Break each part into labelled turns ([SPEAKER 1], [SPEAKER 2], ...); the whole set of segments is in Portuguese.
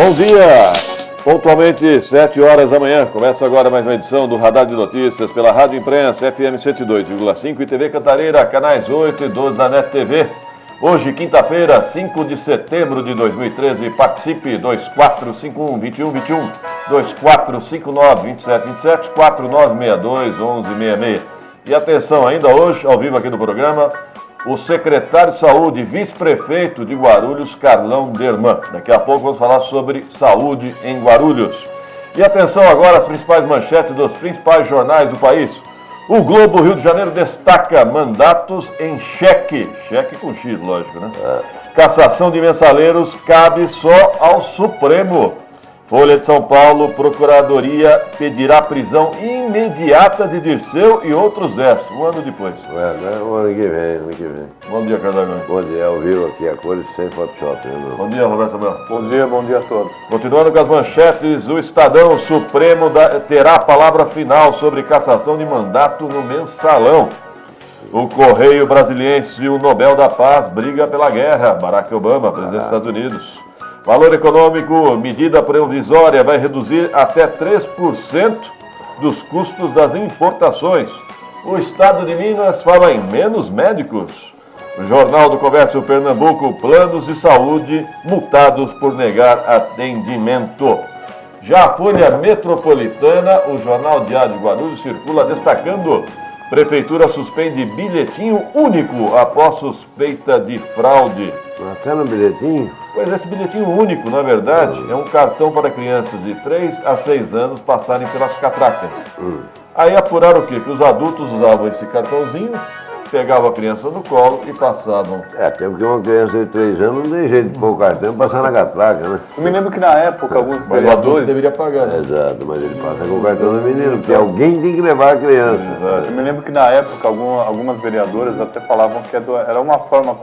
[SPEAKER 1] Bom dia! Pontualmente 7 horas da manhã, começa agora mais uma edição do Radar de Notícias pela Rádio Imprensa, FM 102,5 e TV Cantareira, canais 8 e 12 da NET TV. Hoje, quinta-feira, 5 de setembro de 2013, participe 2451-2121, 2459-2727, 4962-1166. E atenção, ainda hoje, ao vivo aqui no programa, o secretário de Saúde e vice-prefeito de Guarulhos, Carlão Derman. Daqui a pouco vamos falar sobre saúde em Guarulhos. E atenção agora às principais manchetes dos principais jornais do país. O Globo Rio de Janeiro destaca mandatos em cheque. Cheque com X, lógico, né? Cassação de mensaleiros cabe só ao Supremo. Folha de São Paulo, Procuradoria pedirá prisão imediata de Dirceu e outros 10, um ano depois.
[SPEAKER 2] O ano que vem.
[SPEAKER 1] Bom dia, Carlos.
[SPEAKER 2] Bom dia, ao vivo aqui a cores sem Photoshop.
[SPEAKER 1] Bom dia, Roberto Samuel.
[SPEAKER 3] Bom dia a todos.
[SPEAKER 1] Continuando com as manchetes, o Estadão Supremo terá a palavra final sobre cassação de mandato no mensalão. O Correio Brasiliense e o Nobel da Paz briga pela guerra. Barack Obama, presidente dos Estados Unidos. Valor econômico, medida provisória vai reduzir até 3% dos custos das importações. O Estado de Minas fala em menos médicos. O Jornal do Comércio Pernambuco, planos de saúde multados por negar atendimento. Já a Folha Metropolitana, o Jornal Diário de Guarulhos circula destacando: Prefeitura suspende bilhetinho único após suspeita de fraude.
[SPEAKER 2] Até no bilhetinho?
[SPEAKER 1] Pois esse bilhetinho único, na verdade, é um cartão para crianças de 3 a 6 anos passarem pelas catracas. Aí apuraram o quê? Que os adultos usavam esse cartãozinho, pegavam a criança no colo e passavam.
[SPEAKER 2] Até porque uma criança de 3 anos não tem jeito de pôr o cartão e passar na catraca, né?
[SPEAKER 3] Eu me lembro que na época alguns
[SPEAKER 1] Mas o adulto deveria pagar. Né?
[SPEAKER 2] Exato, mas ele passa com o cartão do menino, porque alguém tem que levar a criança.
[SPEAKER 1] Exato.
[SPEAKER 3] Eu me lembro que na época algumas vereadoras até falavam que era uma forma,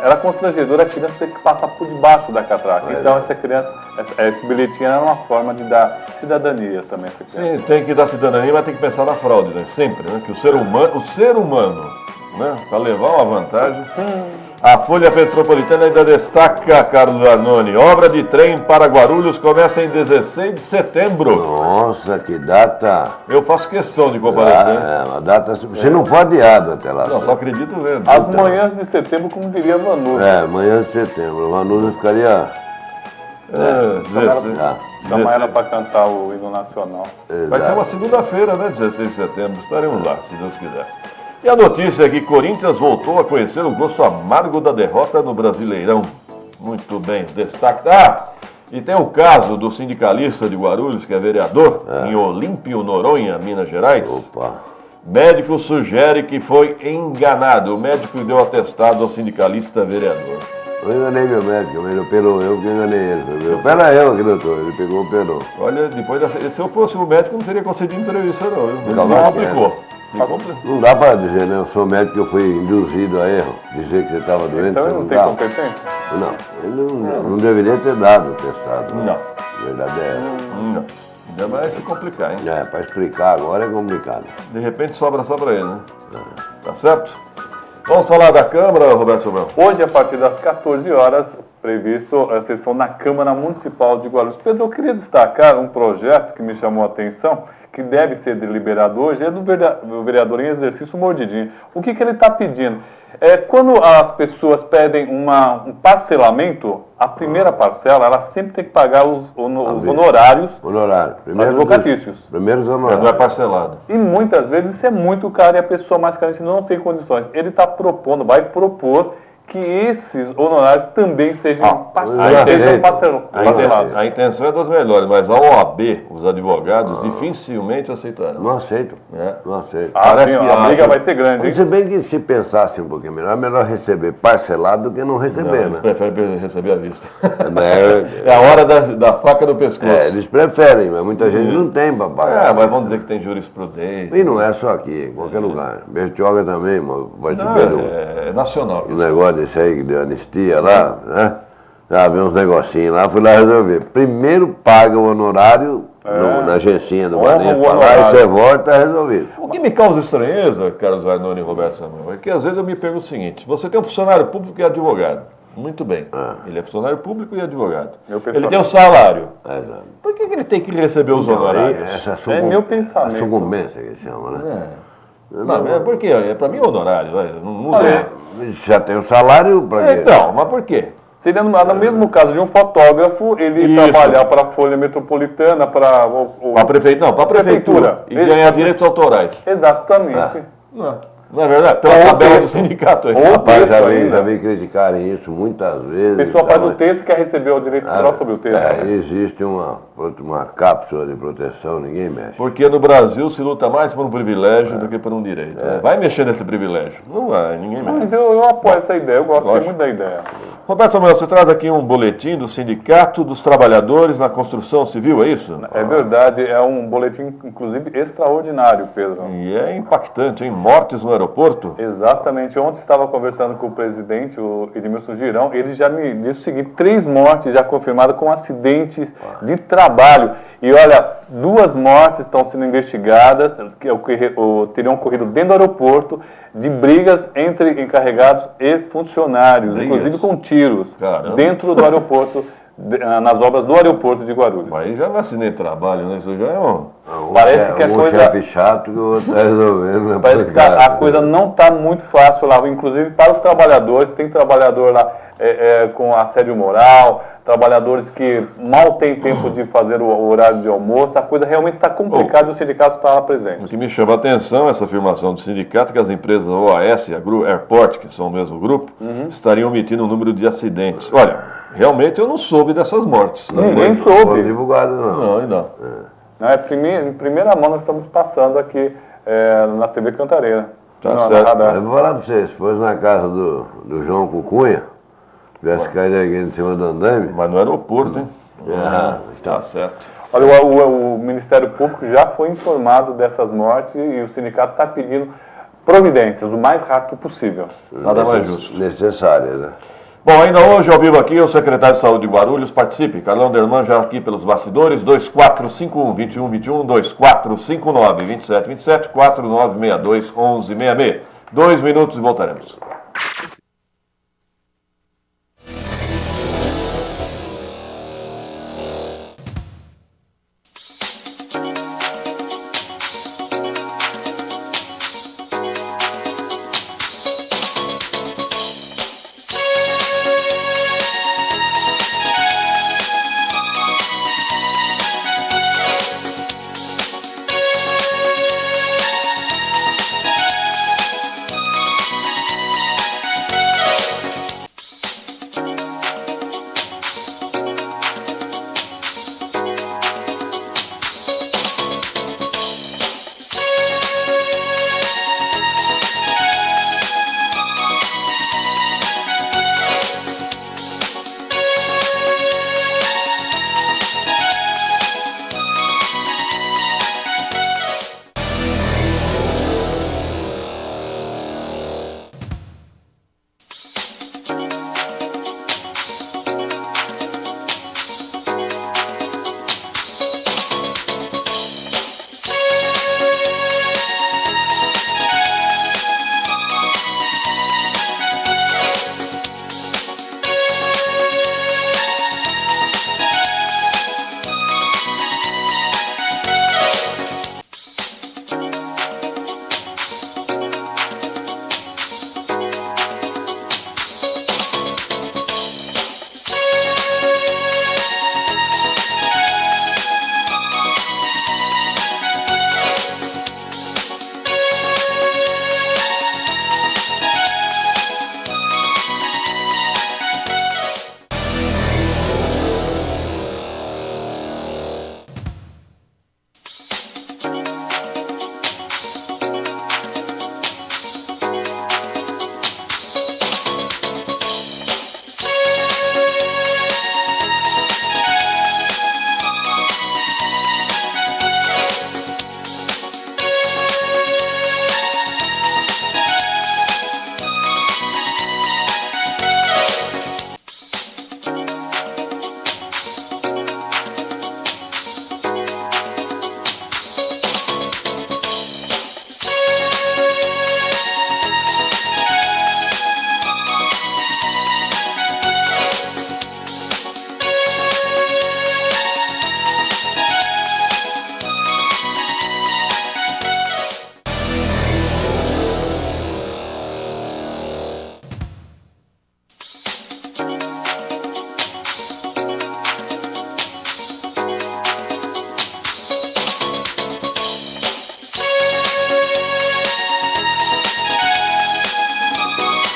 [SPEAKER 3] era constrangedora a criança ter que passar por debaixo da catraca. Então essa criança, esse bilhetinho era uma forma de dar cidadania também. Essa criança.
[SPEAKER 1] Sim, tem que dar cidadania, mas tem que pensar na fraude, né? Sempre, né? Que o ser humano, né? Para levar uma vantagem. A Folha Metropolitana ainda destaca, Carlos Arnone, obra de trem para Guarulhos começa em 16 de setembro.
[SPEAKER 2] Nossa, que data!
[SPEAKER 1] Eu faço questão de comparecer.
[SPEAKER 2] Uma data. Se não for adiado até lá.
[SPEAKER 1] Não, só acredito vendo.
[SPEAKER 3] As manhãs de setembro, como diria Vanusa.
[SPEAKER 2] Manhã de setembro. O Vanusa ficaria.
[SPEAKER 3] Então era para cantar o hino nacional.
[SPEAKER 1] Vai ser uma segunda-feira, né? 16 de setembro. Estaremos lá, se Deus quiser. E a notícia é que Corinthians voltou a conhecer o gosto amargo da derrota no Brasileirão. Muito bem, destaque. E tem o caso do sindicalista de Guarulhos, que é vereador, em Olímpio, Noronha, Minas Gerais.
[SPEAKER 2] Opa!
[SPEAKER 1] Médico sugere que foi enganado. O médico deu atestado ao sindicalista vereador.
[SPEAKER 2] Eu enganei meu médico, ele operou, eu que enganei ele. Opera eu aqui, doutor. Ele pegou, operou.
[SPEAKER 1] Olha, depois se eu fosse o médico, não teria concedido entrevista, não. Ele
[SPEAKER 2] Calma,
[SPEAKER 1] não aplicou.
[SPEAKER 2] Não dá para dizer, né? Eu sou médico que eu fui induzido a erro. Dizer que você estava doente,
[SPEAKER 3] Então
[SPEAKER 2] você
[SPEAKER 3] ele
[SPEAKER 2] não
[SPEAKER 3] não tem
[SPEAKER 2] estava.
[SPEAKER 3] competência?
[SPEAKER 2] Não, ele não deveria ter dado o testado. Né?
[SPEAKER 1] Não.
[SPEAKER 2] A verdade é essa.
[SPEAKER 1] Não. Ainda vai se complicar, hein?
[SPEAKER 2] Para explicar agora é complicado.
[SPEAKER 1] De repente sobra só para ele, né? Tá certo? Vamos falar da Câmara, Roberto Samuel?
[SPEAKER 3] Hoje, a partir das 14 horas, previsto a sessão na Câmara Municipal de Guarulhos. Pedro, eu queria destacar um projeto que me chamou a atenção, que deve ser deliberado hoje, é do vereador em exercício Mordidinho. O que ele está pedindo? Quando as pessoas pedem um parcelamento, a primeira parcela, ela sempre tem que pagar os honorários advocatícios.
[SPEAKER 2] Primeiros
[SPEAKER 1] Não é
[SPEAKER 2] honorários.
[SPEAKER 1] parcelado.
[SPEAKER 3] E muitas vezes isso é muito caro e a pessoa mais carente não tem condições. Ele está vai propor que esses honorários também sejam parcelados.
[SPEAKER 1] A intenção é das melhores, mas a OAB, os advogados, dificilmente aceitarão.
[SPEAKER 2] Não aceito.
[SPEAKER 1] É.
[SPEAKER 2] Não aceito.
[SPEAKER 3] Sim, a briga vai ser grande, hein?
[SPEAKER 2] Se bem que se pensasse um pouquinho melhor receber parcelado do que não receber,
[SPEAKER 1] Eles
[SPEAKER 2] né?
[SPEAKER 1] preferem receber à vista.
[SPEAKER 2] É,
[SPEAKER 1] É a hora da faca no pescoço.
[SPEAKER 2] eles preferem, mas muita gente não tem para pagar.
[SPEAKER 1] Mas vamos dizer que tem jurisprudência.
[SPEAKER 2] E não é só aqui, em qualquer lugar. Bertioga também, participei do
[SPEAKER 1] É nacional.
[SPEAKER 2] negócio desse aí que deu anistia lá, né? Já vi uns negocinhos lá, fui lá resolver. Primeiro paga o honorário na agencinha do Banespa lá e você volta, tá resolvido.
[SPEAKER 1] O que me causa estranheza, Carlos Arnone e Roberto Samuel, é que às vezes eu me pergunto o seguinte: você tem um funcionário público que é advogado, Muito bem. Ele é funcionário público e advogado.
[SPEAKER 3] Ele
[SPEAKER 1] tem o salário.
[SPEAKER 2] Exato.
[SPEAKER 1] Por que ele tem que receber os honorários?
[SPEAKER 2] Essa
[SPEAKER 3] meu pensamento.
[SPEAKER 2] A sucumbência que chama, né?
[SPEAKER 1] Não, por quê? Para mim é honorário. Não
[SPEAKER 2] já tem o salário para quê?
[SPEAKER 1] Então, mas por quê?
[SPEAKER 3] Seria no mesmo caso de um fotógrafo, ele trabalhar para a Folha Metropolitana, para
[SPEAKER 1] a prefeitura. E ganhar direitos autorais.
[SPEAKER 3] Exatamente.
[SPEAKER 1] Não é verdade? Pela tabela do sindicato aí.
[SPEAKER 2] Rapaz, já vi criticarem isso muitas vezes.
[SPEAKER 3] A pessoa faz o texto e quer receber o direito autoral sobre o texto.
[SPEAKER 2] Existe uma cápsula de proteção, ninguém mexe.
[SPEAKER 1] Porque no Brasil se luta mais por um privilégio do que por um direito. Vai mexer nesse privilégio. Não vai, ninguém mexe.
[SPEAKER 3] Mas eu apoio essa ideia, eu gosto muito da ideia.
[SPEAKER 1] Roberto Samuel, você traz aqui um boletim do Sindicato dos Trabalhadores na Construção Civil, é isso?
[SPEAKER 3] É verdade, é um boletim, inclusive, extraordinário, Pedro.
[SPEAKER 1] E é impactante, hein? Mortes no aeroporto?
[SPEAKER 3] Exatamente. Ontem estava conversando com o presidente, o Edmilson Girão, ele já me disse o seguinte, 3 mortes já confirmadas com acidentes de trabalho. E olha, 2 mortes estão sendo investigadas, que teriam ocorrido dentro do aeroporto, de brigas entre encarregados e funcionários, inclusive com tiros, dentro do aeroporto, nas obras do aeroporto de Guarulhos.
[SPEAKER 1] Mas aí já não é acidente de trabalho, né? Isso já é
[SPEAKER 3] Parece que a coisa...
[SPEAKER 2] chefe chato que o outro está resolvendo.
[SPEAKER 3] Parece que a coisa não está muito fácil lá, inclusive para os trabalhadores. Tem trabalhador lá com assédio moral, trabalhadores que mal têm tempo de fazer o horário de almoço. A coisa realmente está complicada e o sindicato está lá presente.
[SPEAKER 1] O que me chama a atenção é essa afirmação do sindicato que as empresas OAS e a Airport, que são o mesmo grupo, estariam omitindo o número de acidentes. Olha, realmente eu não soube dessas mortes.
[SPEAKER 3] Ninguém soube.
[SPEAKER 2] Não foi divulgado, não.
[SPEAKER 3] Não, em primeira mão nós estamos passando aqui na TV Cantareira.
[SPEAKER 1] Tá certo.
[SPEAKER 2] Eu vou falar para vocês, se fosse na casa do João Cucunha, tivesse caído alguém em cima do andaime...
[SPEAKER 1] Mas no aeroporto, hein? Tá certo.
[SPEAKER 3] Olha, o Ministério Público já foi informado dessas mortes e o sindicato está pedindo providências o mais rápido possível.
[SPEAKER 1] Nada mais justo.
[SPEAKER 2] Necessária, né?
[SPEAKER 1] Bom, ainda hoje ao vivo aqui o secretário de Saúde de Guarulhos, participe. Carlão Derman já aqui pelos bastidores, 2451-2121, 2459-2727, 4962-1166. 2 minutos e voltaremos.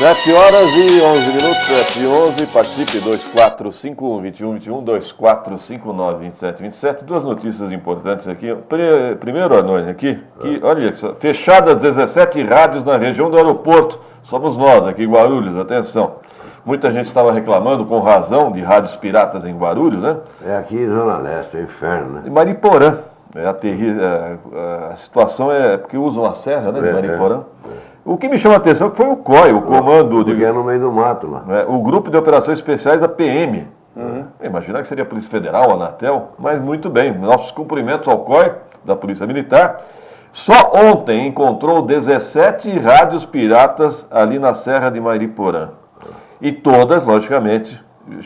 [SPEAKER 1] 7 horas e 11 minutos, 7 e 11, participe 2451-2121, 2459-2727. Duas notícias importantes aqui. Primeiro, Arnone, aqui, que, olha só, fechadas 17 rádios na região do aeroporto. Somos nós aqui em Guarulhos, atenção. Muita gente estava reclamando, com razão, de rádios piratas em Guarulhos, né?
[SPEAKER 2] É aqui em Zona Leste, é o inferno, né?
[SPEAKER 1] Em Mariporã. A situação é porque usam a serra, né, de Mariporã. O que me chama a atenção é que foi o COI, o comando...
[SPEAKER 2] Porque é no meio do mato lá.
[SPEAKER 1] O Grupo de Operações Especiais da PM. Imaginar que seria a Polícia Federal, a Anatel, mas muito bem. Nossos cumprimentos ao COI, da Polícia Militar. Só ontem encontrou 17 rádios piratas ali na Serra de Mariporã. E todas, logicamente,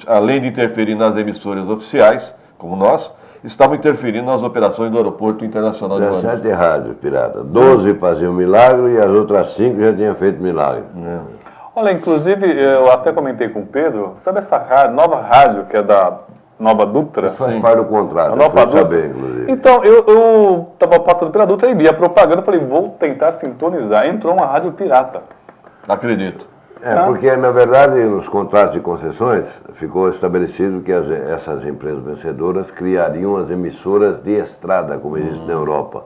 [SPEAKER 1] além de interferir nas emissoras oficiais, como nós, estavam interferindo nas operações do Aeroporto Internacional de Guarulhos.
[SPEAKER 2] 17 rádios piratas. 12 faziam milagre e as outras 5 já tinham feito milagre.
[SPEAKER 3] Olha, inclusive, eu até comentei com o Pedro, sabe essa nova rádio que é da Nova Dutra?
[SPEAKER 2] Isso faz parte do contrato, eu fui saber, inclusive.
[SPEAKER 3] Então, eu estava passando pela Dutra e vi a propaganda, falei, vou tentar sintonizar. Entrou uma rádio pirata.
[SPEAKER 1] Acredito.
[SPEAKER 2] Porque, na verdade, nos contratos de concessões, ficou estabelecido que essas empresas vencedoras criariam as emissoras de estrada, como existe na Europa.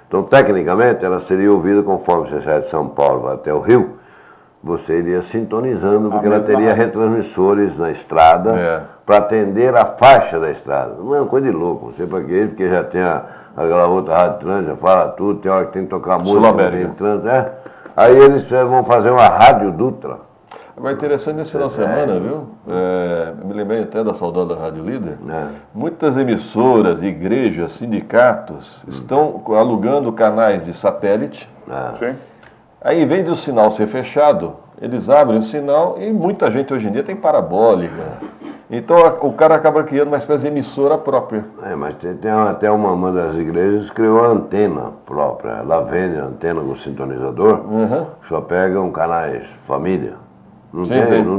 [SPEAKER 2] Então, tecnicamente, ela seria ouvida conforme você sai de São Paulo até o Rio, você iria sintonizando, porque ela teria retransmissores na estrada para atender a faixa da estrada. Não é uma coisa de louco, não sei para quê, porque já tem aquela outra rádio trânsito, fala tudo, tem hora que tem que tocar música, tem trânsito, Aí eles vão fazer uma Rádio Dutra.
[SPEAKER 1] Agora, interessante nesse final de semana, viu? Eu me lembrei até da saudosa Rádio Líder. Muitas emissoras, igrejas, sindicatos estão alugando canais de satélite.
[SPEAKER 3] Sim.
[SPEAKER 1] Aí, em vez de o sinal ser fechado, eles abrem o sinal e muita gente hoje em dia tem parabólica. Então, o cara acaba criando uma espécie de emissora própria.
[SPEAKER 2] Mas tem até uma das igrejas criou a antena própria. Ela vende a antena com sintonizador, só pegam canais família. Não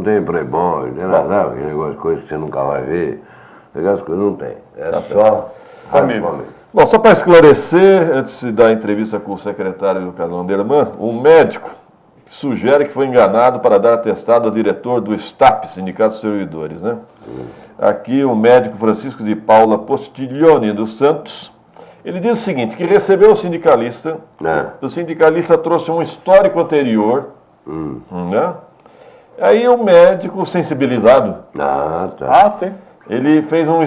[SPEAKER 2] tem Playboy, não tem nada, aquele negócio de coisa que você nunca vai ver. Pegar as coisas, não tem. É só família.
[SPEAKER 1] Bom, só para esclarecer, antes de dar a entrevista com o secretário do Carlão Derman, um médico sugere que foi enganado para dar atestado ao diretor do STAP, Sindicato dos Servidores, né? Aqui o médico Francisco de Paula Postiglione dos Santos, ele diz o seguinte, que recebeu o sindicalista trouxe um histórico anterior, né? Aí o médico sensibilizado,
[SPEAKER 3] Sim.
[SPEAKER 2] Ele
[SPEAKER 1] fez um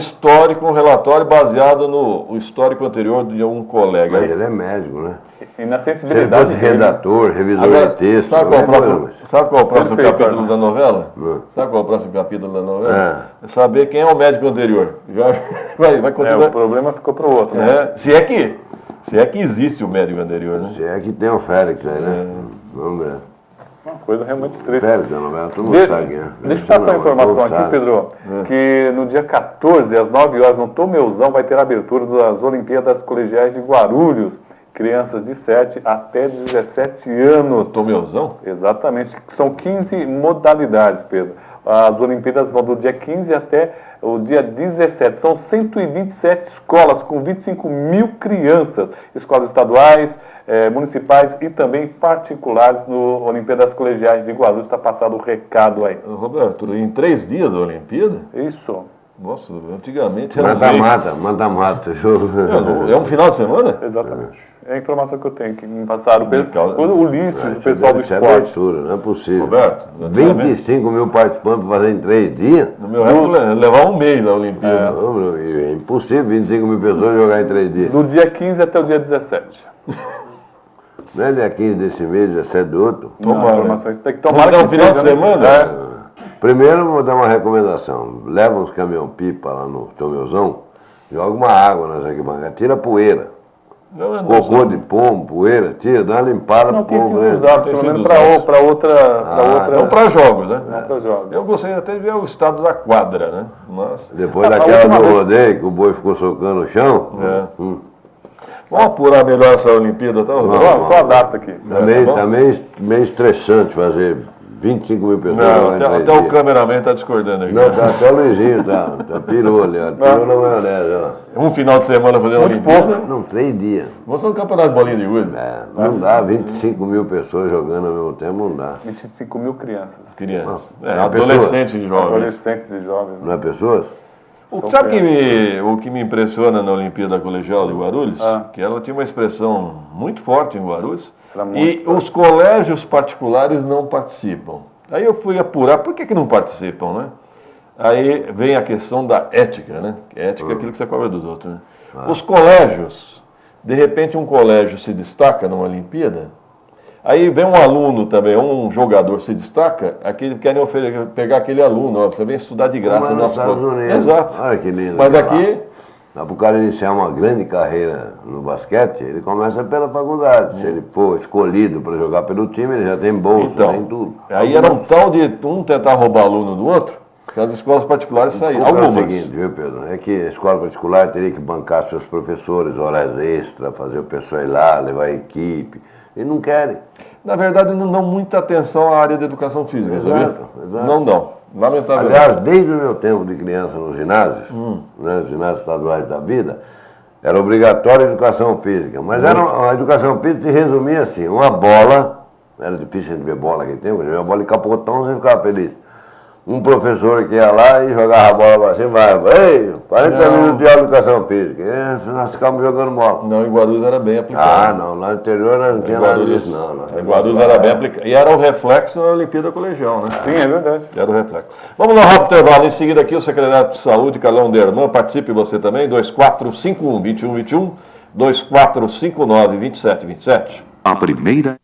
[SPEAKER 1] relatório baseado no histórico anterior de um colega.
[SPEAKER 2] Mas ele é médico, né?
[SPEAKER 3] E na sensibilidade.
[SPEAKER 2] Se ele fosse redator, revisor de texto.
[SPEAKER 1] Sabe qual é o próximo capítulo da novela? Sabe qual é o próximo capítulo da novela? É saber quem é o médico anterior. Vai continuar.
[SPEAKER 3] O problema ficou para o outro, né?
[SPEAKER 1] Se é que existe o médico anterior, né?
[SPEAKER 2] Se é que tem o Félix aí, né? Vamos ver.
[SPEAKER 3] Uma coisa realmente triste.
[SPEAKER 2] Félix da novela, todo mundo sabe quem é.
[SPEAKER 3] Deixa eu passar a informação aqui, Pedro, que no dia 14, às 9 horas, no Tomeuzão, vai ter a abertura das Olimpíadas Colegiais de Guarulhos. Crianças de 7 até 17 anos.
[SPEAKER 1] Tomeuzão?
[SPEAKER 3] Exatamente. São 15 modalidades, Pedro. As Olimpíadas vão do dia 15 até o dia 17. São 127 escolas com 25 mil crianças. Escolas estaduais, municipais e também particulares no Olimpíadas Colegiais de Guarulhos. Está passado o recado aí.
[SPEAKER 1] Roberto, em 3 dias a Olimpíada?
[SPEAKER 3] Isso.
[SPEAKER 1] Nossa, antigamente era
[SPEAKER 2] mata-mata.
[SPEAKER 1] É um final de semana?
[SPEAKER 3] Exatamente. É a informação que eu tenho, que me passaram pelo Ulisses, o pessoal do esporte.
[SPEAKER 2] Abertura, não é possível.
[SPEAKER 1] Roberto,
[SPEAKER 2] 25 mil participantes para fazer em 3 dias?
[SPEAKER 1] No meu época, levar um mês na Olimpíada.
[SPEAKER 2] É impossível 25 mil pessoas jogar em 3 dias.
[SPEAKER 3] Do dia 15 até o dia 17.
[SPEAKER 2] Não é dia 15 desse mês, 17 do outro?
[SPEAKER 3] Informações tem que tomar
[SPEAKER 1] um final de semana?
[SPEAKER 2] Primeiro, vou dar uma recomendação. Leva uns caminhão-pipa lá no Tomeuzão, joga uma água nas arquibancadas, tira poeira. Cocô de pombo, poeira, tira, dá uma limpada
[SPEAKER 3] no pombo. Não, tem
[SPEAKER 2] usar,
[SPEAKER 3] pelo menos para outra...
[SPEAKER 1] Não para jogos, né?
[SPEAKER 3] Não para jogos.
[SPEAKER 1] Eu gostaria até de ver o estado da quadra, né? Mas...
[SPEAKER 2] Depois daquela do rodeio, que o boi ficou socando no chão.
[SPEAKER 1] Vamos apurar melhor essa Olimpíada, tá?
[SPEAKER 3] Qual a data aqui?
[SPEAKER 2] Tá meio estressante fazer 25 mil pessoas.
[SPEAKER 1] Não, até o cameraman está discordando aqui.
[SPEAKER 2] Não, até o Luizinho tá pirou ali, pirou na maionese.
[SPEAKER 1] Um final de semana fazendo a Olimpíada.
[SPEAKER 2] Não, 3 dias.
[SPEAKER 1] Vamos fazer um campeonato de bolinha de gude.
[SPEAKER 2] Não dá, 25 mil pessoas jogando ao mesmo tempo, não dá.
[SPEAKER 3] 25 mil crianças.
[SPEAKER 1] Adolescentes e jovens.
[SPEAKER 3] Adolescentes e jovens.
[SPEAKER 2] Não é pessoas?
[SPEAKER 1] Sabe o que me impressiona na Olimpíada Colegial de Guarulhos? Que ela tinha uma expressão muito forte em Guarulhos. E os colégios particulares não participam. Aí eu fui apurar, por que não participam, né? Aí vem a questão da ética, né? Ética é aquilo que você cobra dos outros, né? Os colégios, de repente um colégio se destaca numa Olimpíada, aí vem um aluno também, um jogador se destaca, aquele querem pegar aquele aluno, ó, você vem estudar de graça no nosso colégio. Exato.
[SPEAKER 2] Olha que lindo.
[SPEAKER 1] Mas aqui...
[SPEAKER 2] Para o cara iniciar uma grande carreira no basquete, ele começa pela faculdade. Se ele for escolhido para jogar pelo time, ele já tem bolsa, tem tudo.
[SPEAKER 1] Aí era um tal de um tentar roubar aluno do outro, que as escolas particulares saíram.
[SPEAKER 2] Algumas. É o seguinte, viu, Pedro? É que a escola particular teria que bancar seus professores, horas extras, fazer o pessoal ir lá, levar a equipe. E não querem.
[SPEAKER 1] Na verdade, não dão muita atenção à área de educação física.
[SPEAKER 2] Exato.
[SPEAKER 1] Não dão. Lamentavelmente.
[SPEAKER 2] Aliás, desde o meu tempo de criança nos ginásios, né, os ginásios estaduais da vida, era obrigatória a educação física. Mas a educação física se resumia assim, uma bola, era difícil de ver bola naquele tempo, uma bola de capotão, você ficava feliz. Um professor que ia lá e jogava a bola para cima, ei, 40 minutos de aula de educação física. E nós ficávamos jogando bola.
[SPEAKER 1] Não, em Guarulhos era bem aplicado.
[SPEAKER 2] Não, lá no interior não tinha nada disso, não.
[SPEAKER 1] Em Guarulhos era bem aplicado. E era o reflexo da Olimpíada Colegial, né?
[SPEAKER 3] Sim, é verdade.
[SPEAKER 1] Era o reflexo. Vamos lá, rápido intervalo. Em seguida aqui o secretário de Saúde, Carlão Derman, participe você também, 2451-2121, 2459-2727.
[SPEAKER 4] A primeira...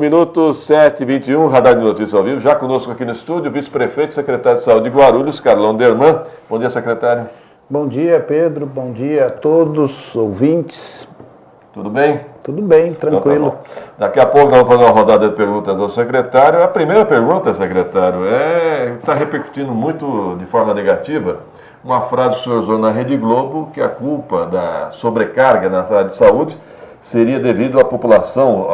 [SPEAKER 1] minutos, 7h21, Radar de Notícias ao vivo. Já conosco aqui no estúdio, vice-prefeito e secretário de Saúde de Guarulhos, Carlão Derman. Bom dia, secretário.
[SPEAKER 5] Bom dia, Pedro. Bom dia a todos os ouvintes.
[SPEAKER 1] Tudo bem?
[SPEAKER 4] Tudo bem, tranquilo.
[SPEAKER 1] Então, tá bom. Daqui a pouco nós vamos fazer uma rodada de perguntas ao secretário. A primeira pergunta, secretário, está repercutindo muito de forma negativa uma frase que o senhor usou na Rede Globo, que a culpa da sobrecarga na área de saúde seria devido à população,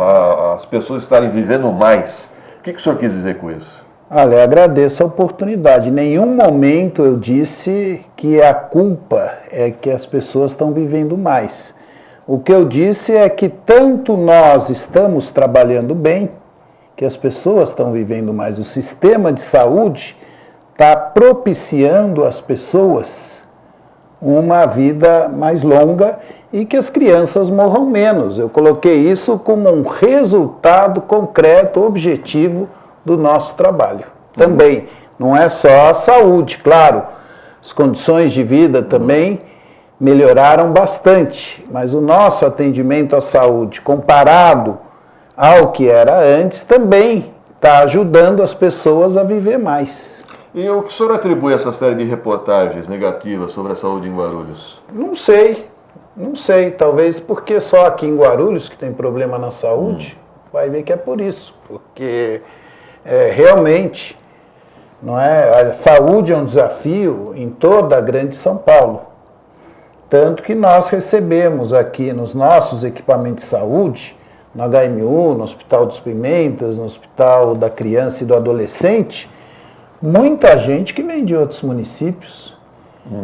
[SPEAKER 1] às pessoas estarem vivendo mais. O que o senhor quis dizer com isso?
[SPEAKER 4] Olha, eu agradeço a oportunidade. Em nenhum momento eu disse que a culpa é que as pessoas estão vivendo mais. O que eu disse é que tanto nós estamos trabalhando bem, que as pessoas estão vivendo mais. O sistema de saúde está propiciando às pessoas uma vida mais longa e que as crianças morram menos. Eu coloquei isso como um resultado concreto, objetivo do nosso trabalho. Também, não é só a saúde, claro, as condições de vida também melhoraram bastante, mas o nosso atendimento à saúde, comparado ao que era antes, também está ajudando as pessoas a viver mais.
[SPEAKER 1] E o que o senhor atribui a essa série de reportagens negativas sobre a saúde em Guarulhos?
[SPEAKER 4] Não sei, talvez porque só aqui em Guarulhos que tem problema na saúde, vai ver que é por isso, porque realmente, não é, a saúde é um desafio em toda a grande São Paulo. Tanto que nós recebemos aqui nos nossos equipamentos de saúde, no HMU, no Hospital dos Pimentas, no Hospital da Criança e do Adolescente, muita gente que vem de outros municípios,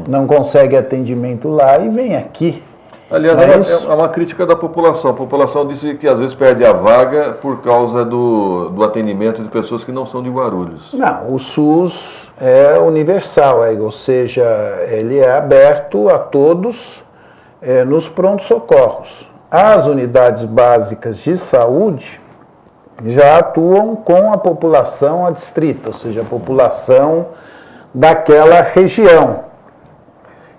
[SPEAKER 4] não consegue atendimento lá e vem aqui.
[SPEAKER 1] Aliás, é uma crítica da população. A população disse que às vezes perde a vaga por causa do atendimento de pessoas que não são de Guarulhos.
[SPEAKER 4] Não, o SUS é universal, ou seja, ele é aberto a todos nos prontos-socorros. As unidades básicas de saúde já atuam com a população adstrita, ou seja, a população daquela região,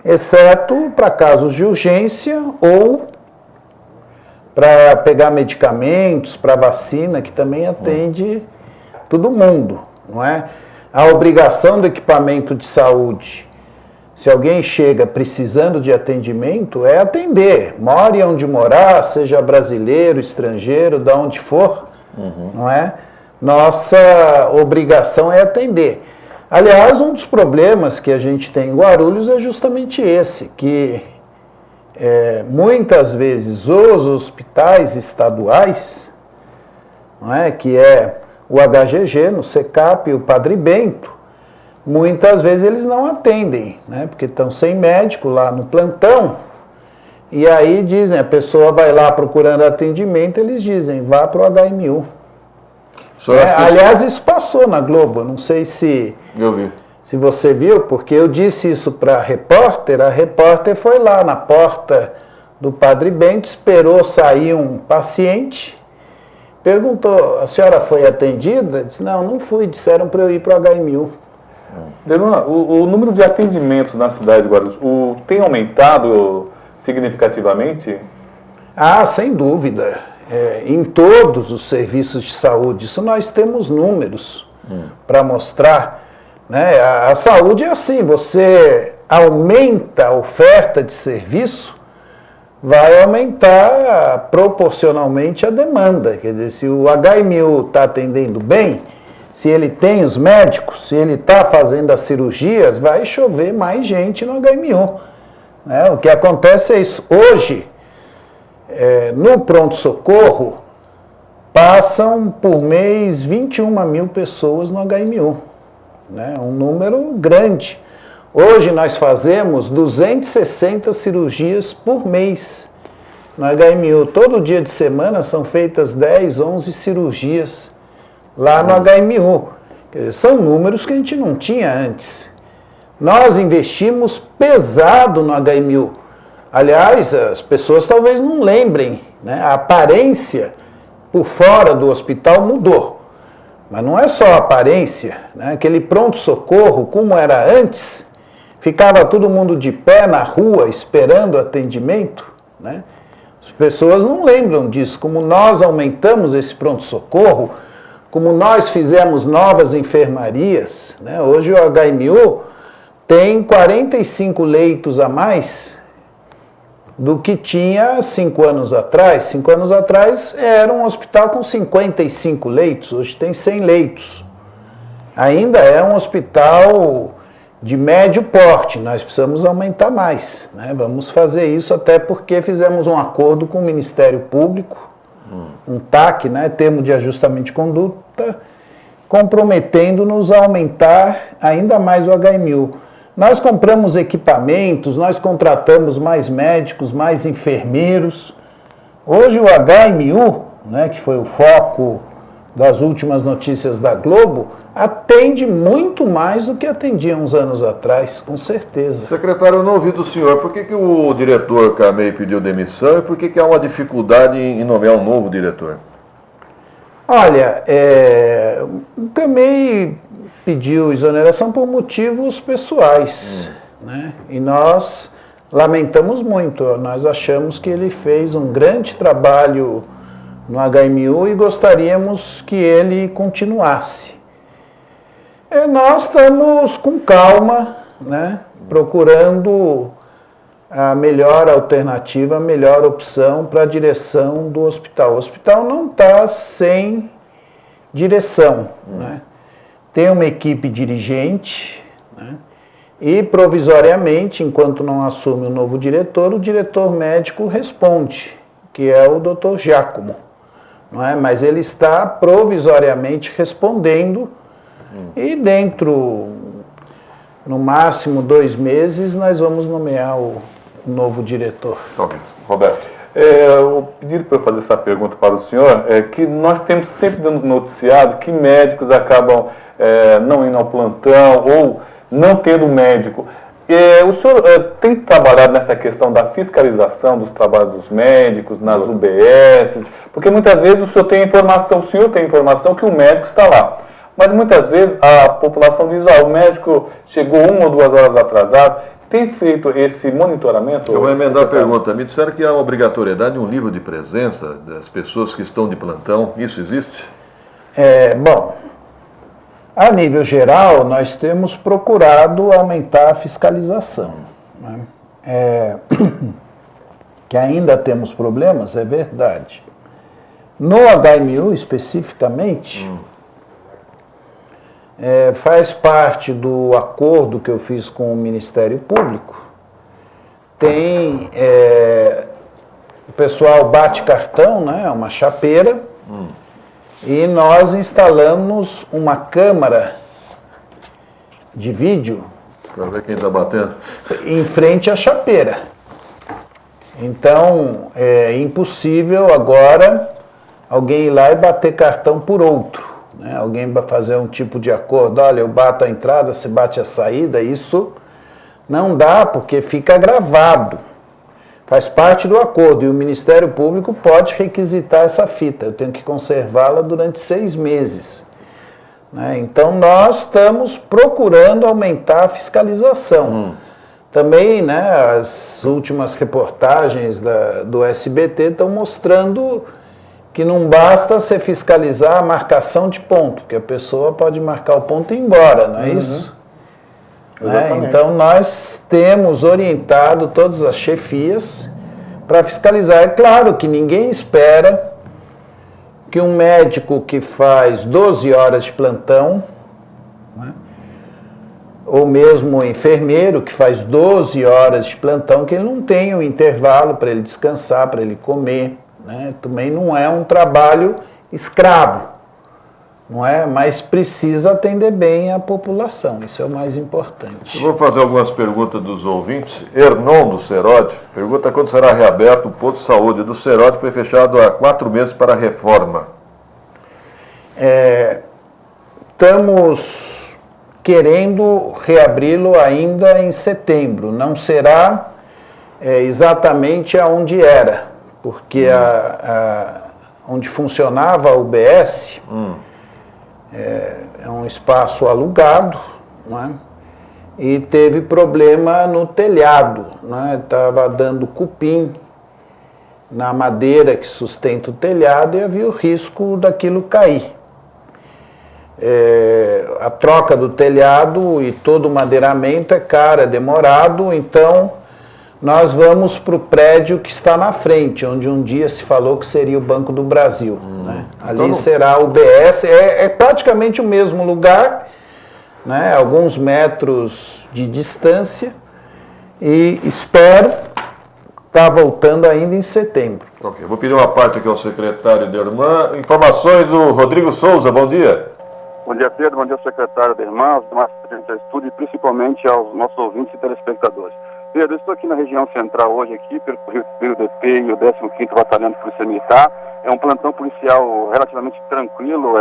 [SPEAKER 4] exceto para casos de urgência ou para pegar medicamentos, para vacina, que também atende todo mundo, não é? A obrigação do equipamento de saúde, se alguém chega precisando de atendimento, é atender, more onde morar, seja brasileiro, estrangeiro, de onde for, não é? Nossa obrigação é atender. Aliás, um dos problemas que a gente tem em Guarulhos é justamente esse, que muitas vezes os hospitais estaduais, não é, que é o HGG, no SECAP e o Padre Bento, muitas vezes eles não atendem, né, porque estão sem médico lá no plantão, e aí dizem, a pessoa vai lá procurando atendimento, eles dizem, vá para o HMU. Aliás, isso passou na Globo, não sei se você viu, porque eu disse isso para a repórter foi lá na porta do Padre Bento, esperou sair um paciente, perguntou, a senhora foi atendida? Disse, não fui, disseram para eu ir para o HMU.
[SPEAKER 3] Deluna, o número de atendimentos na cidade de Guarulhos tem aumentado significativamente?
[SPEAKER 4] Ah, sem dúvida. Em todos os serviços de saúde, isso nós temos números para mostrar, né? A saúde é assim, você aumenta a oferta de serviço, vai aumentar proporcionalmente a demanda. Quer dizer, se o HMU está atendendo bem, se ele tem os médicos, se ele está fazendo as cirurgias, vai chover mais gente no HMU, né? O que acontece é isso. Hoje, no pronto-socorro, passam por mês 21 mil pessoas no HMU, né? Um número grande. Hoje nós fazemos 260 cirurgias por mês no HMU. Todo dia de semana são feitas 10, 11 cirurgias lá no HMU. São números que a gente não tinha antes. Nós investimos pesado no HMU. Aliás, as pessoas talvez não lembrem, né? A aparência por fora do hospital mudou. Mas não é só a aparência, né? Aquele pronto-socorro, como era antes, ficava todo mundo de pé na rua esperando atendimento, né? As pessoas não lembram disso, como nós aumentamos esse pronto-socorro, como nós fizemos novas enfermarias, né? Hoje o HMU tem 45 leitos a mais do que tinha 5 anos atrás. 5 anos atrás era um hospital com 55 leitos, hoje tem 100 leitos. Ainda é um hospital de médio porte, nós precisamos aumentar mais, né? Vamos fazer isso até porque fizemos um acordo com o Ministério Público, um TAC, né, termo de ajustamento de conduta, comprometendo-nos a aumentar ainda mais o HMU. Nós compramos equipamentos, nós contratamos mais médicos, mais enfermeiros. Hoje o HMU, né, que foi o foco das últimas notícias da Globo, atende muito mais do que atendia uns anos atrás, com certeza.
[SPEAKER 1] Secretário, eu não ouvi do senhor. Por que o diretor Camei pediu demissão e por que há uma dificuldade em nomear um novo diretor?
[SPEAKER 4] Olha, o Camei pediu exoneração por motivos pessoais, né? E nós lamentamos muito. Nós achamos que ele fez um grande trabalho no HMU e gostaríamos que ele continuasse. Nós estamos com calma, né, procurando a melhor alternativa, a melhor opção para a direção do hospital. O hospital não está sem direção, né? Tem uma equipe dirigente, né, e provisoriamente, enquanto não assume o novo diretor, o diretor médico responde, que é o Dr. Giacomo. Não é? Mas ele está provisoriamente respondendo e dentro, no máximo 2 meses, nós vamos nomear o novo diretor.
[SPEAKER 3] Talvez. Roberto, o pedido para eu fazer essa pergunta para o senhor é que nós temos sempre dando noticiado que médicos acabam não indo ao plantão ou não tendo médico. O senhor tem trabalhado nessa questão da fiscalização dos trabalhos dos médicos, nas UBSs, porque muitas vezes o senhor tem informação que o médico está lá. Mas muitas vezes a população diz, o médico chegou 1 ou 2 horas atrasado. Tem feito esse monitoramento?
[SPEAKER 1] Eu vou emendar a pergunta. Me disseram que há uma obrigatoriedade de um livro de presença das pessoas que estão de plantão. Isso existe?
[SPEAKER 4] Bom, a nível geral, nós temos procurado aumentar a fiscalização, né? Que ainda temos problemas, é verdade. No HMU, especificamente, faz parte do acordo que eu fiz com o Ministério Público. Tem, o pessoal bate cartão, né, uma chapeira, e nós instalamos uma câmara de vídeo
[SPEAKER 1] para ver quem está batendo
[SPEAKER 4] em frente à chapeira. Então, é impossível agora alguém ir lá e bater cartão por outro, né? Alguém vai fazer um tipo de acordo, olha, eu bato a entrada, você bate a saída, isso não dá, porque fica gravado. Faz parte do acordo e o Ministério Público pode requisitar essa fita. Eu tenho que conservá-la durante 6 meses. Né? Então, nós estamos procurando aumentar a fiscalização. Também, né, as últimas reportagens do SBT estão mostrando que não basta você fiscalizar a marcação de ponto, que a pessoa pode marcar o ponto e ir embora, não é isso? Então, nós temos orientado todas as chefias para fiscalizar. É claro que ninguém espera que um médico que faz 12 horas de plantão, né, ou mesmo um enfermeiro que faz 12 horas de plantão, que ele não tenha um intervalo para ele descansar, para ele comer. Né? Também não é um trabalho escravo. Não é? Mas precisa atender bem a população, isso é o mais importante.
[SPEAKER 1] Eu vou fazer algumas perguntas dos ouvintes. Hernon do Serode pergunta quando será reaberto o posto de saúde do Serode, que foi fechado há 4 meses para a reforma.
[SPEAKER 4] Estamos querendo reabri-lo ainda em setembro, não será exatamente aonde era, porque onde funcionava a UBS... É um espaço alugado, né? E teve problema no telhado, né? Estava dando cupim na madeira que sustenta o telhado e havia o risco daquilo cair. A troca do telhado e todo o madeiramento é caro, é demorado, então nós vamos para o prédio que está na frente, onde um dia se falou que seria o Banco do Brasil. Né? Ali
[SPEAKER 1] Então,
[SPEAKER 4] será o BS, é praticamente o mesmo lugar, né? Alguns metros de distância, e espero estar voltando ainda em setembro.
[SPEAKER 1] Ok, vou pedir uma parte aqui ao secretário de Irmã. Informações do Rodrigo Souza, bom dia.
[SPEAKER 5] Bom dia, Pedro. Bom dia, secretário da Irmã, aos demais presentes do estúdio e principalmente aos nossos ouvintes e telespectadores. Pedro, eu estou aqui na região central hoje, aqui, percorri o DP e o 15º Batalhão de Polícia Militar. É um plantão policial relativamente tranquilo,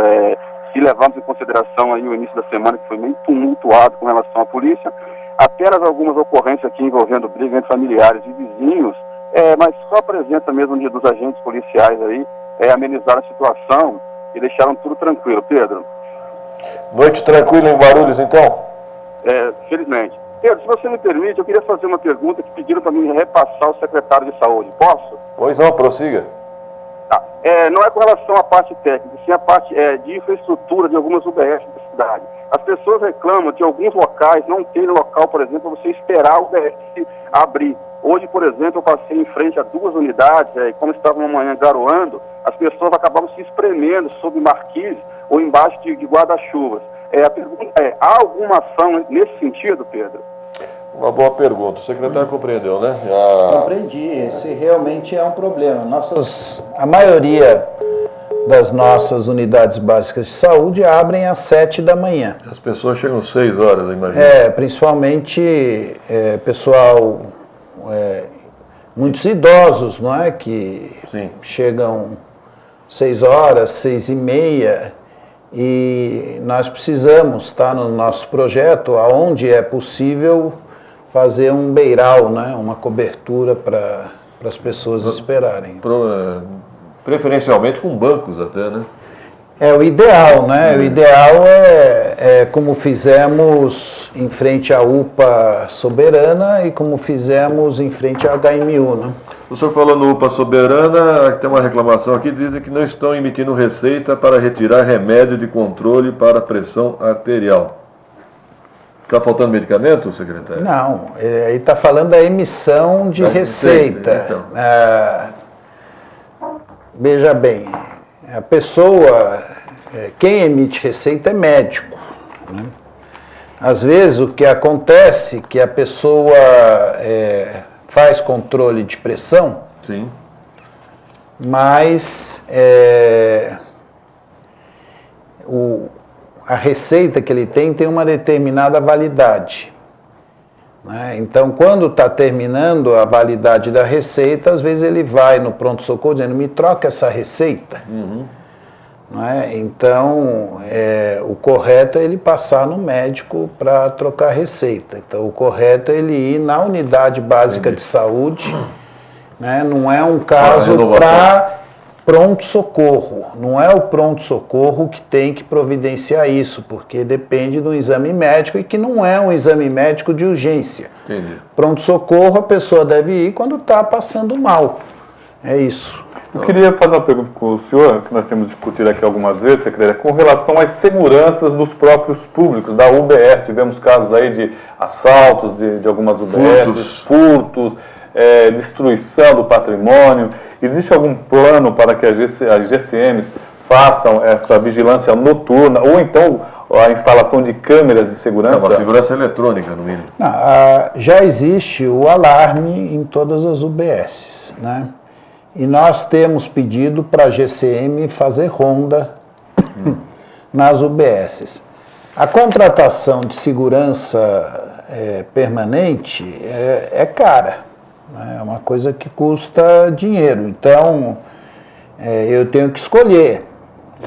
[SPEAKER 5] se levarmos em consideração aí o início da semana, que foi meio tumultuado com relação à polícia. Apenas algumas ocorrências aqui envolvendo briga entre familiares e vizinhos, mas só a presença mesmo dos agentes policiais aí amenizaram a situação e deixaram tudo tranquilo. Pedro.
[SPEAKER 1] Noite tranquila em Guarulhos, então?
[SPEAKER 5] Felizmente. Pedro, se você me permite, eu queria fazer uma pergunta que pediram para mim repassar ao secretário de Saúde. Posso?
[SPEAKER 1] Pois não, prossiga.
[SPEAKER 5] Tá. Não é com relação à parte técnica, sim a parte de infraestrutura de algumas UBS da cidade. As pessoas reclamam que alguns locais não tem local, por exemplo, para você esperar a UBS abrir. Hoje, por exemplo, eu passei em frente a 2 unidades, como estava uma manhã garoando, as pessoas acabavam se espremendo sob marquise ou embaixo de guarda-chuvas. A pergunta há alguma ação nesse sentido, Pedro?
[SPEAKER 1] Uma boa pergunta. O secretário compreendeu, né?
[SPEAKER 4] Compreendi. Esse realmente é um problema. A maioria das nossas unidades básicas de saúde abrem às 7 da manhã.
[SPEAKER 1] As pessoas chegam às 6 horas, eu imagino.
[SPEAKER 4] Principalmente pessoal, muitos idosos, não é? Que
[SPEAKER 1] Sim.
[SPEAKER 4] chegam 6 horas, 6h30, e nós precisamos estar no nosso projeto, aonde é possível, fazer um beiral, né? Uma cobertura para as pessoas esperarem.
[SPEAKER 1] Preferencialmente com bancos até, né?
[SPEAKER 4] É o ideal, né? O ideal é como fizemos em frente à UPA Soberana e como fizemos em frente à HMU, né?
[SPEAKER 1] O senhor falou no UPA Soberana, tem uma reclamação aqui, dizem que não estão emitindo receita para retirar remédio de controle para pressão arterial. Está faltando medicamento, secretário?
[SPEAKER 4] Não, ele está falando da emissão de receita.
[SPEAKER 1] Então.
[SPEAKER 4] Veja bem, a pessoa, quem emite receita é médico. Né? Às vezes o que acontece é que a pessoa faz controle de pressão,
[SPEAKER 1] Sim.
[SPEAKER 4] mas a receita que ele tem uma determinada validade. Né? Então, quando está terminando a validade da receita, às vezes ele vai no pronto-socorro dizendo, me troca essa receita.
[SPEAKER 1] Uhum.
[SPEAKER 4] Né? Então, o correto é ele passar no médico para trocar receita. Então, o correto é ele ir na unidade básica de saúde, né? Não é um caso para pronto-socorro. Não é o pronto-socorro que tem que providenciar isso, porque depende do exame médico e que não é um exame médico de urgência.
[SPEAKER 1] Entendi.
[SPEAKER 4] Pronto-socorro a pessoa deve ir quando está passando mal. É isso.
[SPEAKER 3] Eu queria fazer uma pergunta com o senhor, que nós temos discutido aqui algumas vezes, secretário, com relação às seguranças dos próprios públicos, da UBS. Tivemos casos aí de assaltos de algumas UBS, furtos, destruição do patrimônio. Existe algum plano para que as GCMs façam essa vigilância noturna, ou então a instalação de câmeras de segurança?
[SPEAKER 1] Uma segurança eletrônica, no mínimo.
[SPEAKER 4] Não, já existe o alarme em todas as UBSs, né? E nós temos pedido para a GCM fazer ronda nas UBSs. A contratação de segurança permanente é cara, né? É uma coisa que custa dinheiro. Então, eu tenho que escolher.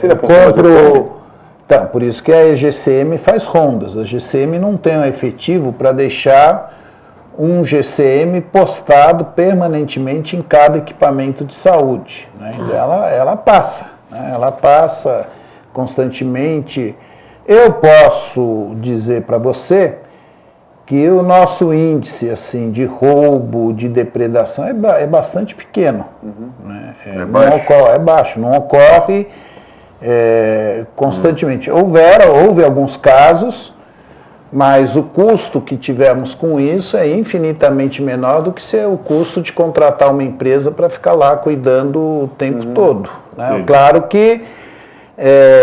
[SPEAKER 4] Eu compro... Então, por isso que a GCM faz rondas. A GCM não tem um efetivo para deixar um GCM postado permanentemente em cada equipamento de saúde. Né? Ela passa, né? Ela passa constantemente. Eu posso dizer para você que o nosso índice assim, de roubo, de depredação é bastante pequeno. Né? É baixo, não ocorre constantemente. Houve alguns casos, Mas o custo que tivemos com isso é infinitamente menor do que ser o custo de contratar uma empresa para ficar lá cuidando o tempo todo, né?
[SPEAKER 1] Sim.
[SPEAKER 4] Claro que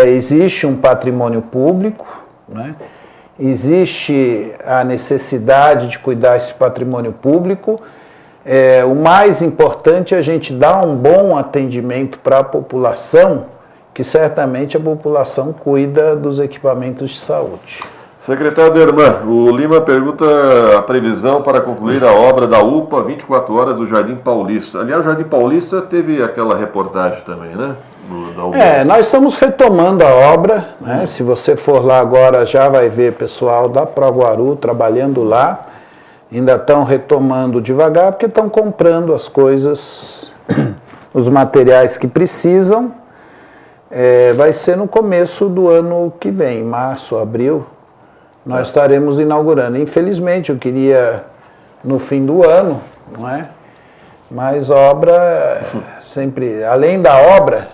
[SPEAKER 4] existe um patrimônio público, né? Existe a necessidade de cuidar desse patrimônio público. O mais importante é a gente dar um bom atendimento para a população, que certamente a população cuida dos equipamentos de saúde.
[SPEAKER 1] Secretário Derman, o Lima pergunta a previsão para concluir a obra da UPA 24 horas do Jardim Paulista. Aliás, o Jardim Paulista teve aquela reportagem também, né? Da UBS.
[SPEAKER 4] Nós estamos retomando a obra, né? Se você for lá agora já vai ver pessoal da Proguaru trabalhando lá. Ainda estão retomando devagar porque estão comprando as coisas, os materiais que precisam. Vai ser no começo do ano que vem, março, abril, nós estaremos inaugurando. Infelizmente, eu queria no fim do ano, não é? Mas obra, sempre, além da obra,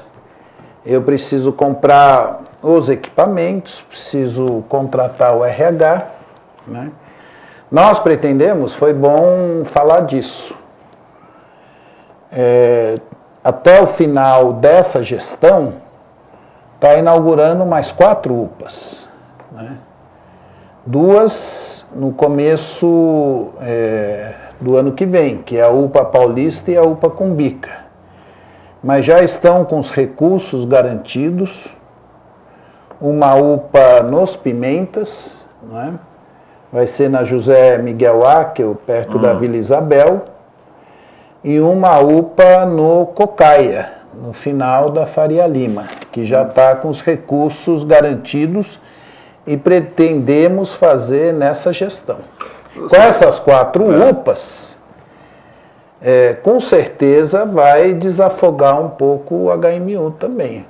[SPEAKER 4] eu preciso comprar os equipamentos, preciso contratar o RH, né? Nós pretendemos, foi bom falar disso, até o final dessa gestão, está inaugurando mais 4 UPAs, né? 2 no começo do ano que vem, que é a UPA Paulista e a UPA Cumbica. Mas já estão com os recursos garantidos, uma UPA nos Pimentas, né? Vai ser na José Miguel Áquel, perto da Vila Isabel, e uma UPA no Cocaia, no final da Faria Lima, que já está com os recursos garantidos e pretendemos fazer nessa gestão. Com essas 4 UPAs, com certeza vai desafogar um pouco o HMU também.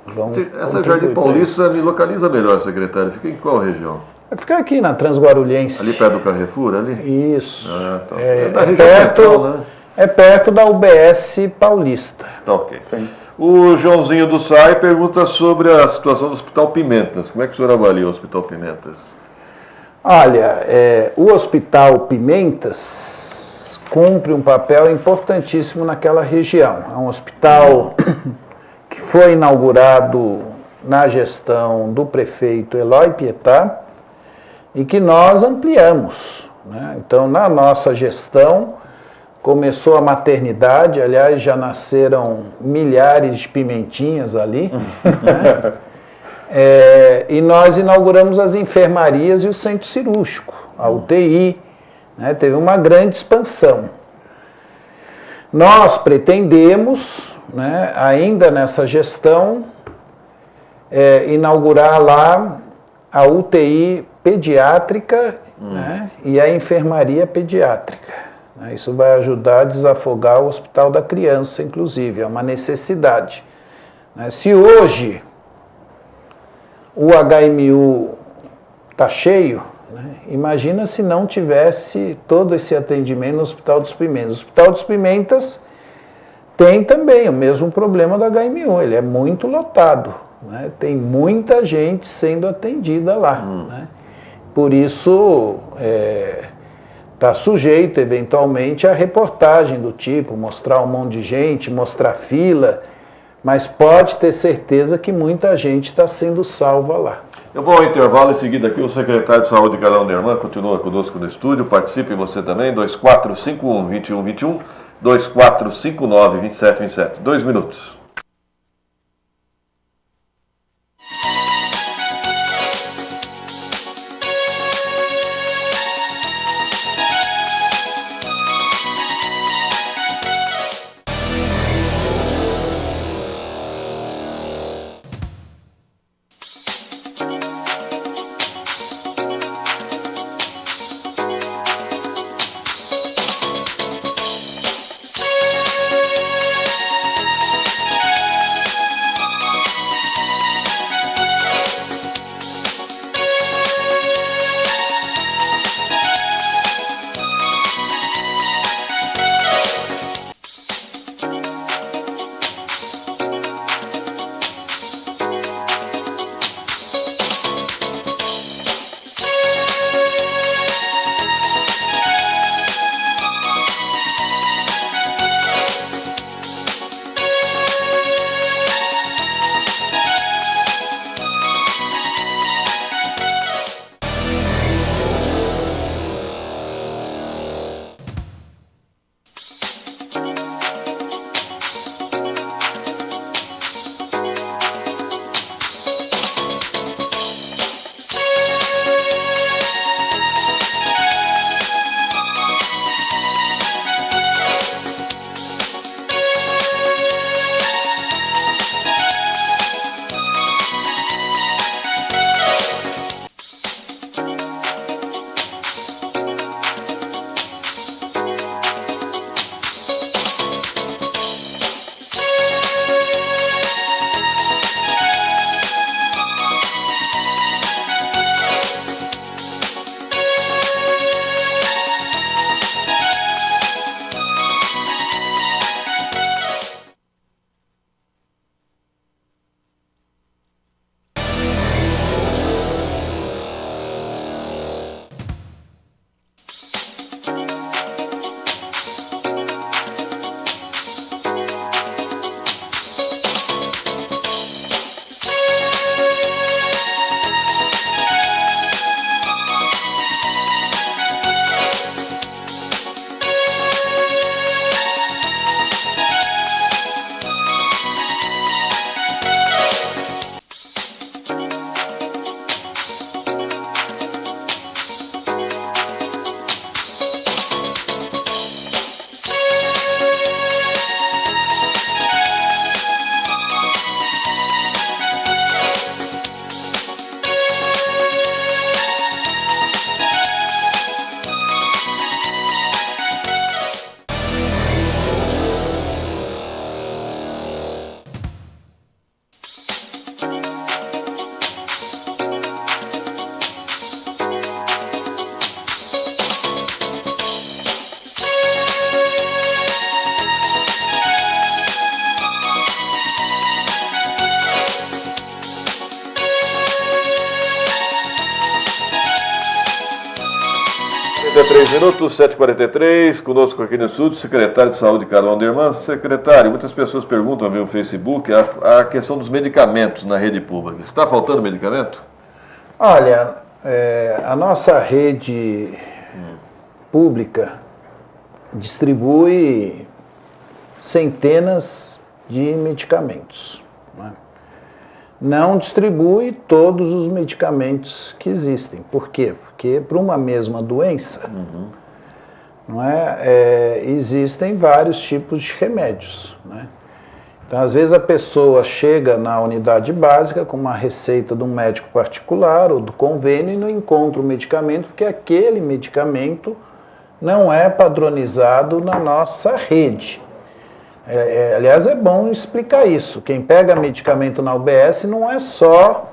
[SPEAKER 1] Essa Jardim Paulista me localiza melhor, secretário. Fica em qual região?
[SPEAKER 4] Vai ficar aqui na Transguarulhense.
[SPEAKER 1] Ali perto do Carrefour, ali?
[SPEAKER 4] Isso.
[SPEAKER 1] Tá. Da região central, né?
[SPEAKER 4] É perto da UBS Paulista.
[SPEAKER 1] Tá, ok. Sim. O Joãozinho do SAI pergunta sobre a situação do Hospital Pimentas. Como é que o senhor avalia o Hospital Pimentas?
[SPEAKER 4] Olha, o Hospital Pimentas cumpre um papel importantíssimo naquela região. É um hospital que foi inaugurado na gestão do prefeito Eloy Pietá e que nós ampliamos, né? Então, na nossa gestão, começou a maternidade, aliás, já nasceram milhares de pimentinhas ali, né? E nós inauguramos as enfermarias e o centro cirúrgico, a UTI, né? Teve uma grande expansão. Nós pretendemos, né, ainda nessa gestão, inaugurar lá a UTI pediátrica, né, e a enfermaria pediátrica. Isso vai ajudar a desafogar o Hospital da Criança, inclusive, é uma necessidade. Se hoje o HMU está cheio, né, imagina se não tivesse todo esse atendimento no Hospital dos Pimentas. O Hospital dos Pimentas tem também o mesmo problema do HMU, ele é muito lotado, né, tem muita gente sendo atendida lá, né. Por isso, está sujeito, eventualmente, a reportagem do tipo, mostrar um monte de gente, mostrar fila, mas pode ter certeza que muita gente está sendo salva lá.
[SPEAKER 1] Eu vou ao intervalo, em seguida aqui o secretário de Saúde, Carlão Derman, continua conosco no estúdio, participe você também, 2451-2121, 2459-2727, 2 minutos. 43 minutos, 7h43, conosco aqui no estúdio, secretário de Saúde, Carol Anderman. Secretário, muitas pessoas perguntam no Facebook a questão dos medicamentos na rede pública. Está faltando medicamento?
[SPEAKER 4] Olha, a nossa rede pública distribui centenas de medicamentos, né? Não distribui todos os medicamentos que existem. Por quê? Porque para uma mesma doença, não existem vários tipos de remédios, né? Então, às vezes a pessoa chega na unidade básica com uma receita de um médico particular ou do convênio e não encontra o medicamento, porque aquele medicamento não é padronizado na nossa rede. Aliás, é bom explicar isso. Quem pega medicamento na UBS não é só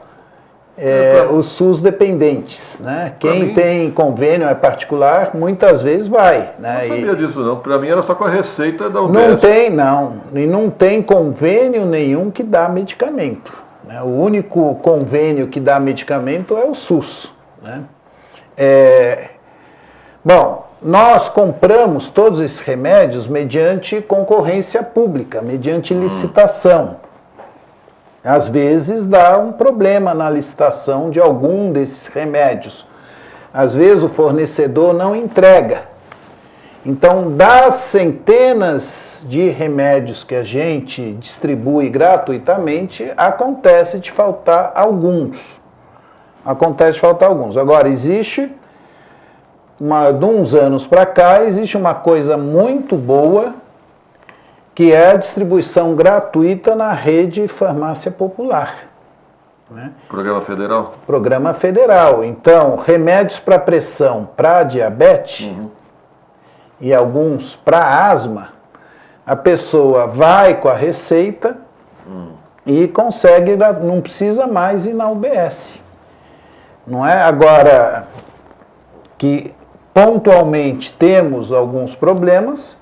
[SPEAKER 4] os SUS dependentes, né? Quem tem convênio é particular, muitas vezes vai, né?
[SPEAKER 1] Não sabia disso não. Para mim era só com a receita da UBS.
[SPEAKER 4] Não tem, não. E não tem convênio nenhum que dá medicamento, né? O único convênio que dá medicamento é o SUS, né? Bom, nós compramos todos esses remédios mediante concorrência pública, mediante licitação. Às vezes dá um problema na licitação de algum desses remédios. Às vezes o fornecedor não entrega. Então, das centenas de remédios que a gente distribui gratuitamente, acontece de faltar alguns. Agora, existe, de uns anos para cá, existe uma coisa muito boa, que é a distribuição gratuita na rede farmácia popular, né?
[SPEAKER 1] Programa federal?
[SPEAKER 4] Programa federal. Então, remédios para pressão, para diabetes e alguns para asma, a pessoa vai com a receita e consegue, não precisa mais ir na UBS. Não é? Agora, que pontualmente temos alguns problemas,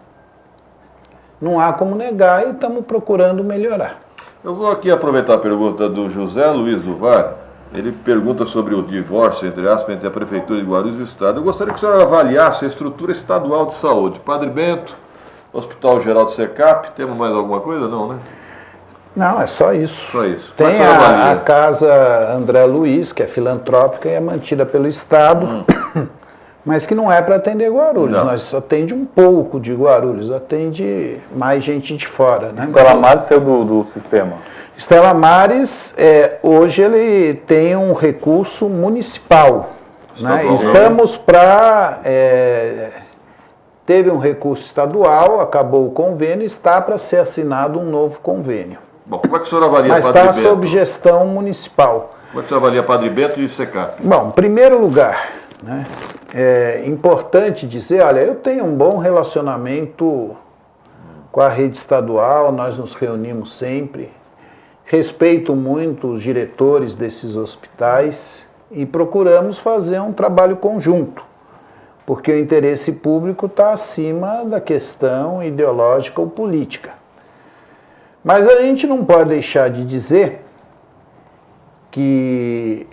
[SPEAKER 4] não há como negar e estamos procurando melhorar.
[SPEAKER 1] Eu vou aqui aproveitar a pergunta do José Luiz do VAR. Ele pergunta sobre o divórcio, entre aspas, entre a Prefeitura de Guarulhos e o Estado. Eu gostaria que o senhor avaliasse a estrutura estadual de saúde. Padre Bento, Hospital Geral do SECAP, temos mais alguma coisa? Não, né?
[SPEAKER 4] Não, é só isso.
[SPEAKER 1] Só isso.
[SPEAKER 4] Tem a Casa André Luiz, que é filantrópica e é mantida pelo Estado, mas que não é para atender Guarulhos.
[SPEAKER 1] Não.
[SPEAKER 4] Nós atende um pouco de Guarulhos, atende mais gente de fora, né?
[SPEAKER 3] Estela Maris saiu do sistema.
[SPEAKER 4] Estela Maris, hoje ele tem um recurso municipal, né? Estamos para... teve um recurso estadual, acabou o convênio, está para ser assinado um novo convênio.
[SPEAKER 1] Bom, como é que o senhor avalia
[SPEAKER 4] Mas
[SPEAKER 1] Padre
[SPEAKER 4] está
[SPEAKER 1] Bento?
[SPEAKER 4] sob gestão municipal.
[SPEAKER 1] Como é que o senhor avalia Padre Bento e SECAP?
[SPEAKER 4] Bom, em primeiro lugar, né, é importante dizer, olha, eu tenho um bom relacionamento com a rede estadual, nós nos reunimos sempre, respeito muito os diretores desses hospitais e procuramos fazer um trabalho conjunto, porque o interesse público está acima da questão ideológica ou política. Mas a gente não pode deixar de dizer que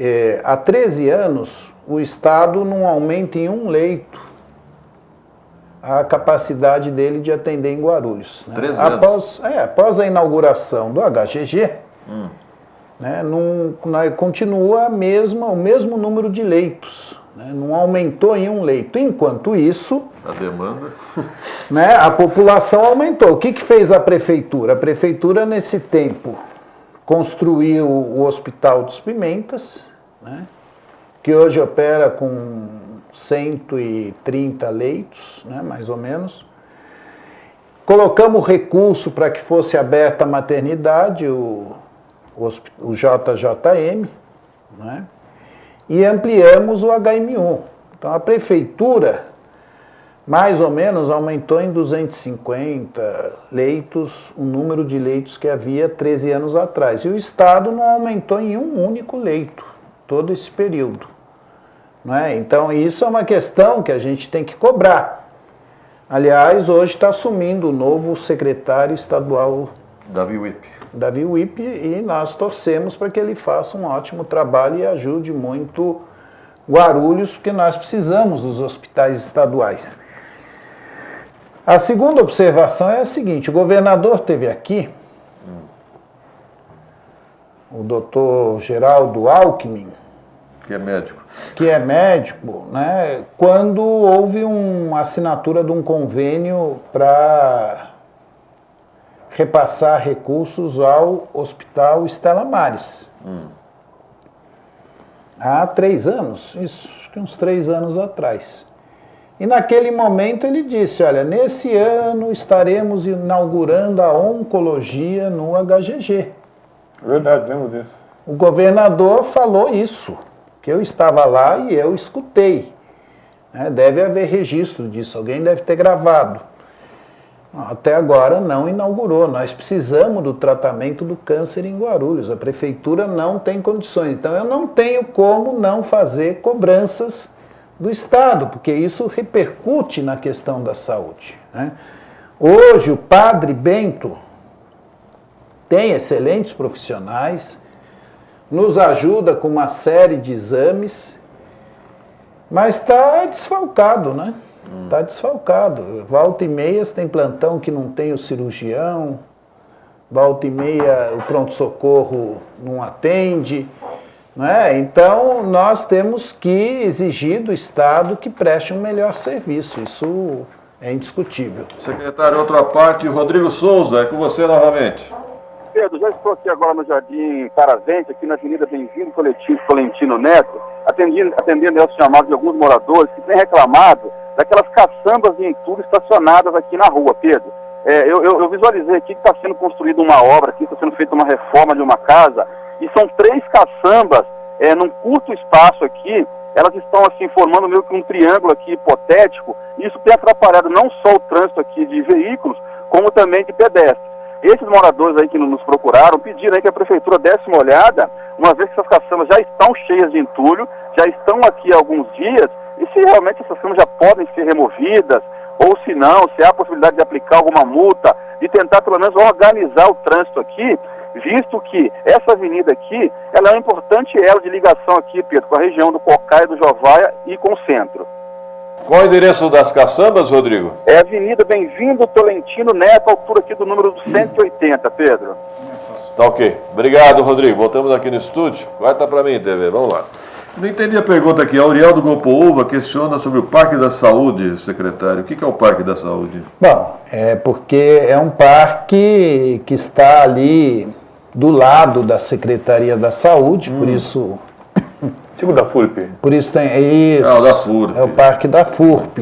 [SPEAKER 4] há 13 anos o Estado não aumenta em um leito a capacidade dele de atender em Guarulhos, né?
[SPEAKER 1] 13 anos.
[SPEAKER 4] Após a inauguração do HGG, né, continua o mesmo número de leitos, né, não aumentou em um leito. Enquanto isso,
[SPEAKER 1] A demanda.
[SPEAKER 4] né, a população aumentou. O que fez a Prefeitura? A Prefeitura, nesse tempo, construiu o Hospital dos Pimentas, né, que hoje opera com 130 leitos, né, mais ou menos. Colocamos recurso para que fosse aberta a maternidade, o JJM, né, e ampliamos o HMU. Então, a Prefeitura, mais ou menos, aumentou em 250 leitos o número de leitos que havia 13 anos atrás. E o Estado não aumentou em um único leito, todo esse período. Não é? Então, isso é uma questão que a gente tem que cobrar. Aliás, hoje está assumindo o novo secretário estadual Davi Wipp, e nós torcemos para que ele faça um ótimo trabalho e ajude muito Guarulhos, porque nós precisamos dos hospitais estaduais. A segunda observação é a seguinte: o governador esteve aqui, o doutor Geraldo Alckmin, que é médico, né, quando houve uma assinatura de um convênio para repassar recursos ao Hospital Stella Maris. Há 3 anos, isso, acho que uns 3 anos atrás. E naquele momento ele disse, olha, nesse ano estaremos inaugurando a oncologia no HGG.
[SPEAKER 3] Verdade, lembro disso.
[SPEAKER 4] O governador falou isso, que eu estava lá e eu escutei. Deve haver registro disso, alguém deve ter gravado. Até agora não inaugurou. Nós precisamos do tratamento do câncer em Guarulhos. A prefeitura não tem condições. Então eu não tenho como não fazer cobranças do Estado, porque isso repercute na questão da saúde, né? Hoje o Padre Bento tem excelentes profissionais, nos ajuda com uma série de exames, mas está desfalcado, né? Está desfalcado. Volta e meia tem plantão que não tem o cirurgião, volta e meia o pronto-socorro não atende, não é? Então nós temos que exigir do Estado que preste um melhor serviço, isso é indiscutível.
[SPEAKER 1] Secretário, outra parte, Rodrigo Souza, é com você novamente.
[SPEAKER 5] Pedro, já estou aqui agora no Jardim Paravente, aqui na Avenida Bem-vindo Coletivo Tolentino Neto, atendendo aos chamados de alguns moradores que têm reclamado daquelas caçambas de entulho estacionadas aqui na rua, Pedro. Eu visualizei aqui que está sendo construída uma obra, aqui está sendo feita uma reforma de uma casa, e são 3 caçambas, num curto espaço aqui, elas estão assim formando meio que um triângulo aqui hipotético, e isso tem atrapalhado não só o trânsito aqui de veículos, como também de pedestres. Esses moradores aí que nos procuraram pediram aí que a prefeitura desse uma olhada, uma vez que essas caçambas já estão cheias de entulho, já estão aqui há alguns dias, e se realmente essas caçambas já podem ser removidas, ou se não, se há a possibilidade de aplicar alguma multa, de tentar pelo menos organizar o trânsito aqui, visto que essa avenida aqui, ela é um importante elo de ligação aqui, Pedro, com a região do Cocaia, do Jovaia e com o centro.
[SPEAKER 1] Qual o endereço das caçambas, Rodrigo?
[SPEAKER 5] É Avenida Bem-vindo Tolentino Neto, altura aqui do número 180, Pedro.
[SPEAKER 1] Tá ok. Obrigado, Rodrigo. Voltamos aqui no estúdio. Corta para mim, TV. Vamos lá. Não entendi a pergunta aqui. A Auriel do Golpoúva questiona sobre o Parque da Saúde, secretário. O que é o Parque da Saúde?
[SPEAKER 4] Bom, é porque é um parque que está ali do lado da Secretaria da Saúde, por isso...
[SPEAKER 3] Tipo da FURP.
[SPEAKER 4] Por isso tem isso.
[SPEAKER 1] Da FURP.
[SPEAKER 4] É o Parque da FURP.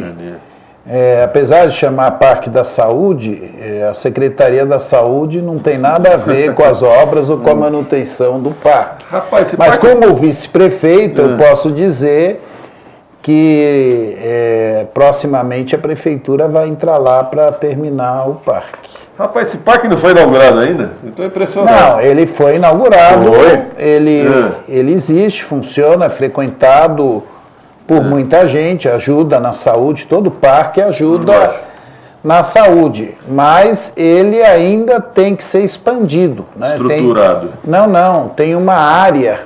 [SPEAKER 4] Apesar de chamar Parque da Saúde, a Secretaria da Saúde não tem nada a ver com as obras ou com a manutenção do parque.
[SPEAKER 1] Rapaz,
[SPEAKER 4] mas como vice-prefeito, eu posso dizer que proximamente a prefeitura vai entrar lá para terminar o parque.
[SPEAKER 1] Rapaz, esse parque não foi inaugurado ainda? Eu estou impressionado.
[SPEAKER 4] Não, ele foi inaugurado, ele existe, funciona, é frequentado por muita gente, ajuda na saúde, todo parque ajuda na saúde, mas ele ainda tem que ser expandido. Né?
[SPEAKER 1] Estruturado.
[SPEAKER 4] Tem uma área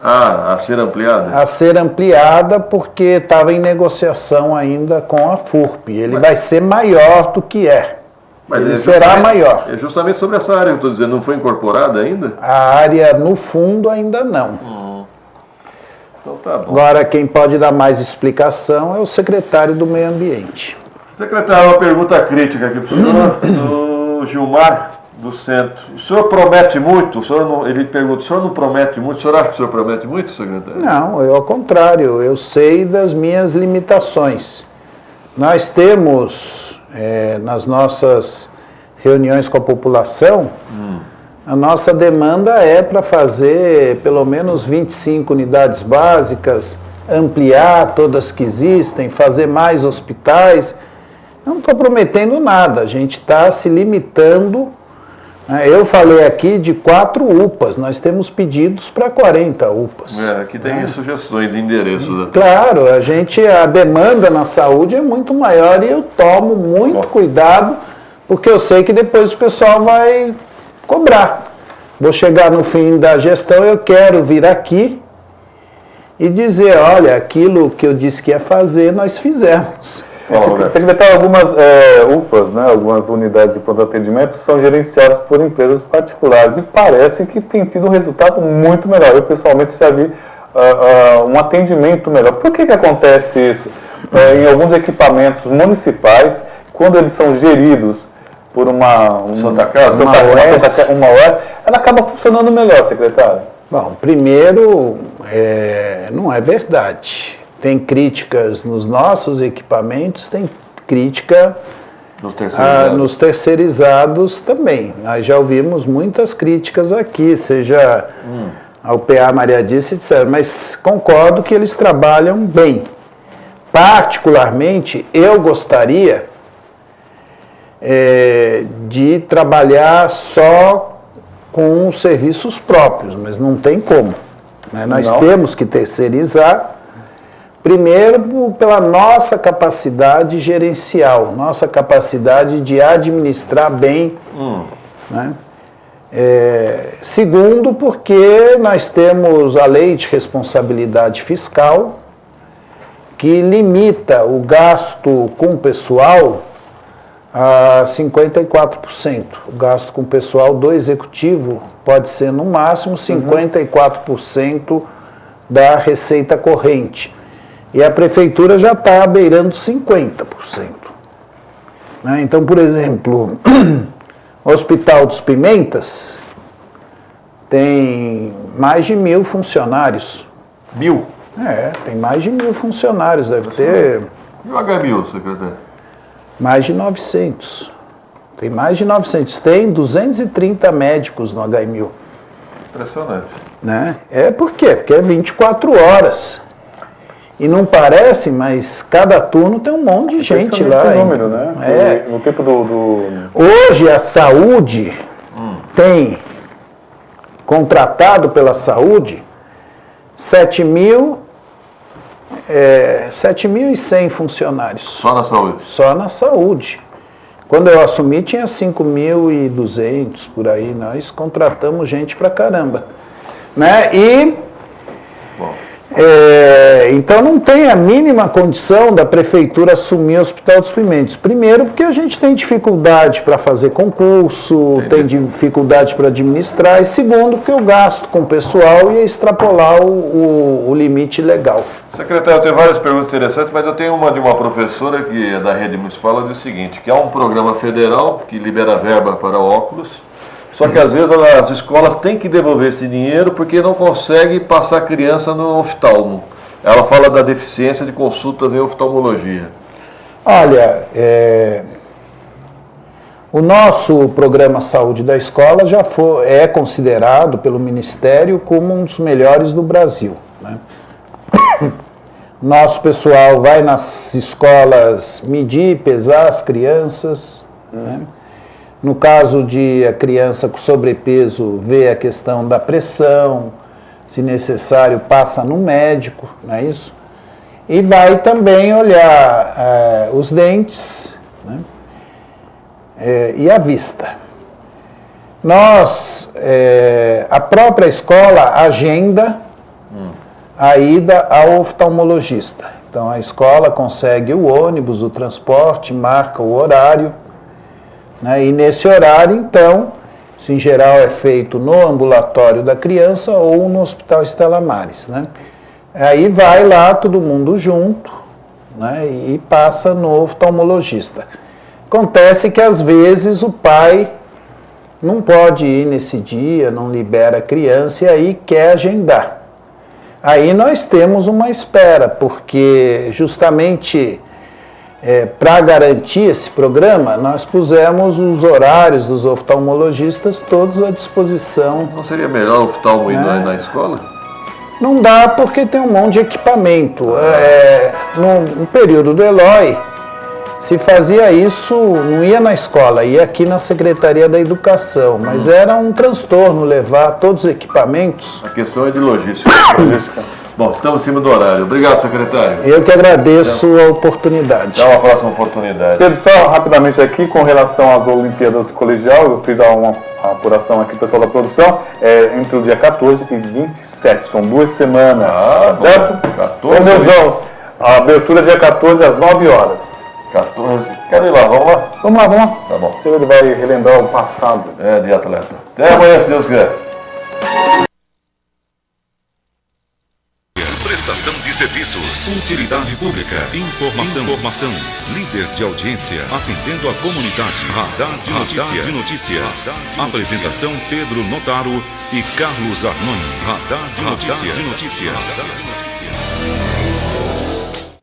[SPEAKER 1] a ser ampliada?
[SPEAKER 4] A ser ampliada porque estava em negociação ainda com a FURP. Ele vai ser maior do que é.
[SPEAKER 1] Mas
[SPEAKER 4] ele será maior.
[SPEAKER 1] É justamente sobre essa área que eu estou dizendo, não foi incorporada ainda?
[SPEAKER 4] A área no fundo ainda não.
[SPEAKER 1] Então tá bom.
[SPEAKER 4] Agora quem pode dar mais explicação é o secretário do Meio Ambiente.
[SPEAKER 1] Secretário, uma pergunta crítica aqui para o senhor, do Gilmar do Centro. O senhor promete muito? Ele pergunta, o senhor não promete muito? O senhor acha que o senhor promete muito, secretário?
[SPEAKER 4] Não, ao contrário, eu sei das minhas limitações. Nós temos... nas nossas reuniões com a população, a nossa demanda é para fazer pelo menos 25 unidades básicas, ampliar todas que existem, fazer mais hospitais. Não estou prometendo nada, a gente está se limitando. Eu falei aqui de 4 UPAs, nós temos pedidos para 40 UPAs.
[SPEAKER 1] Aqui tem sugestões de endereço.
[SPEAKER 4] Claro, a demanda na saúde é muito maior e eu tomo muito cuidado, porque eu sei que depois o pessoal vai cobrar. Vou chegar no fim da gestão, eu quero vir aqui e dizer, olha, aquilo que eu disse que ia fazer, nós fizemos.
[SPEAKER 3] Secretário, algumas UPAs, né, algumas unidades de pronto atendimento são gerenciadas por empresas particulares e parece que tem tido um resultado muito melhor. Eu pessoalmente já vi um atendimento melhor. Por que acontece isso? Em alguns equipamentos municipais, quando eles são geridos por uma
[SPEAKER 1] Santa Casa,
[SPEAKER 3] uma OS, ela acaba funcionando melhor, secretário.
[SPEAKER 4] Bom, primeiro, não é verdade. Tem críticas nos nossos equipamentos, tem crítica nos terceirizados também. Nós já ouvimos muitas críticas aqui, seja ao PA Maria Disse, etc. Mas concordo que eles trabalham bem. Particularmente, eu gostaria de trabalhar só com serviços próprios, mas não tem como. Né? Nós temos que terceirizar. Primeiro, pela nossa capacidade gerencial, nossa capacidade de administrar bem. Né? Segundo, porque nós temos a lei de responsabilidade fiscal, que limita o gasto com pessoal a 54%. O gasto com pessoal do executivo pode ser, no máximo, 54% da receita corrente. E a prefeitura já está beirando 50%. Né? Então, por exemplo, o Hospital dos Pimentas tem mais de 1.000 funcionários.
[SPEAKER 1] 1.000?
[SPEAKER 4] Tem mais de 1.000 funcionários, deve ter...
[SPEAKER 1] E o HMil, secretário?
[SPEAKER 4] Mais de 900. Tem mais de 900. Tem 230 médicos no HMil.
[SPEAKER 1] Impressionante.
[SPEAKER 4] Né? Por quê? Porque é 24 horas. E não parece, mas cada turno tem um monte de gente lá.
[SPEAKER 3] Esse número, né? No tempo
[SPEAKER 4] Hoje a saúde tem contratado pela saúde 7.100 funcionários.
[SPEAKER 1] Só na saúde?
[SPEAKER 4] Só na saúde. Quando eu assumi tinha 5.200 por aí. Nós contratamos gente pra caramba. Né? Então não tem a mínima condição da prefeitura assumir o Hospital dos Pimentas. Primeiro porque a gente tem dificuldade para fazer concurso, tem dificuldade para administrar, e segundo porque eu gasto com o pessoal e extrapolar o limite legal.
[SPEAKER 1] Secretário, tem várias perguntas interessantes, mas eu tenho uma de uma professora que é da rede municipal, ela diz o seguinte, que há um programa federal que libera verba para óculos, só que às vezes as escolas têm que devolver esse dinheiro porque não conseguem passar a criança no oftalmo. Ela fala da deficiência de consultas em oftalmologia.
[SPEAKER 4] Olha, o nosso programa Saúde da Escola é considerado pelo Ministério como um dos melhores do Brasil. Né? Nosso pessoal vai nas escolas medir, pesar as crianças, né? No caso de a criança com sobrepeso, ver a questão da pressão, se necessário, passa no médico, não é isso? E vai também olhar os dentes, né? E a vista. A própria escola agenda a ida ao oftalmologista. Então a escola consegue o ônibus, o transporte, marca o horário. Né? E nesse horário, então, isso em geral é feito no ambulatório da criança ou no Hospital Estela Maris. Né? Aí vai lá todo mundo junto, né? E passa no oftalmologista. Acontece que às vezes o pai não pode ir nesse dia, não libera a criança e aí quer agendar. Aí nós temos uma espera, porque justamente... para garantir esse programa, nós pusemos os horários dos oftalmologistas todos à disposição.
[SPEAKER 1] Não seria melhor o oftalmo ir na escola?
[SPEAKER 4] Não dá, porque tem um monte de equipamento. No período do Eloy, se fazia isso, não ia na escola, ia aqui na Secretaria da Educação, mas era um transtorno levar todos os equipamentos.
[SPEAKER 1] A questão é de logística. Bom, estamos em cima do horário. Obrigado, secretário.
[SPEAKER 4] Eu que agradeço a oportunidade.
[SPEAKER 1] Até uma próxima oportunidade.
[SPEAKER 3] Pedro, só rapidamente aqui, com relação às Olimpíadas Colegial, eu fiz uma apuração aqui, pessoal da produção, entre o dia 14 e 27, são 2 semanas, tá certo?
[SPEAKER 1] 14.
[SPEAKER 3] Então, a abertura é dia 14 às 9 horas.
[SPEAKER 1] 14. Quero ir lá, vamos lá?
[SPEAKER 3] Vamos lá.
[SPEAKER 1] Tá bom.
[SPEAKER 3] Ele vai relembrar o passado.
[SPEAKER 1] É, de atleta. Até amanhã, se Deus quiser.
[SPEAKER 6] Prestação de serviços, utilidade pública, informação, líder de audiência, atendendo a comunidade, Radar de Notícias. Apresentação Pedro Notaro e Carlos Arnone. Radar de Notícias.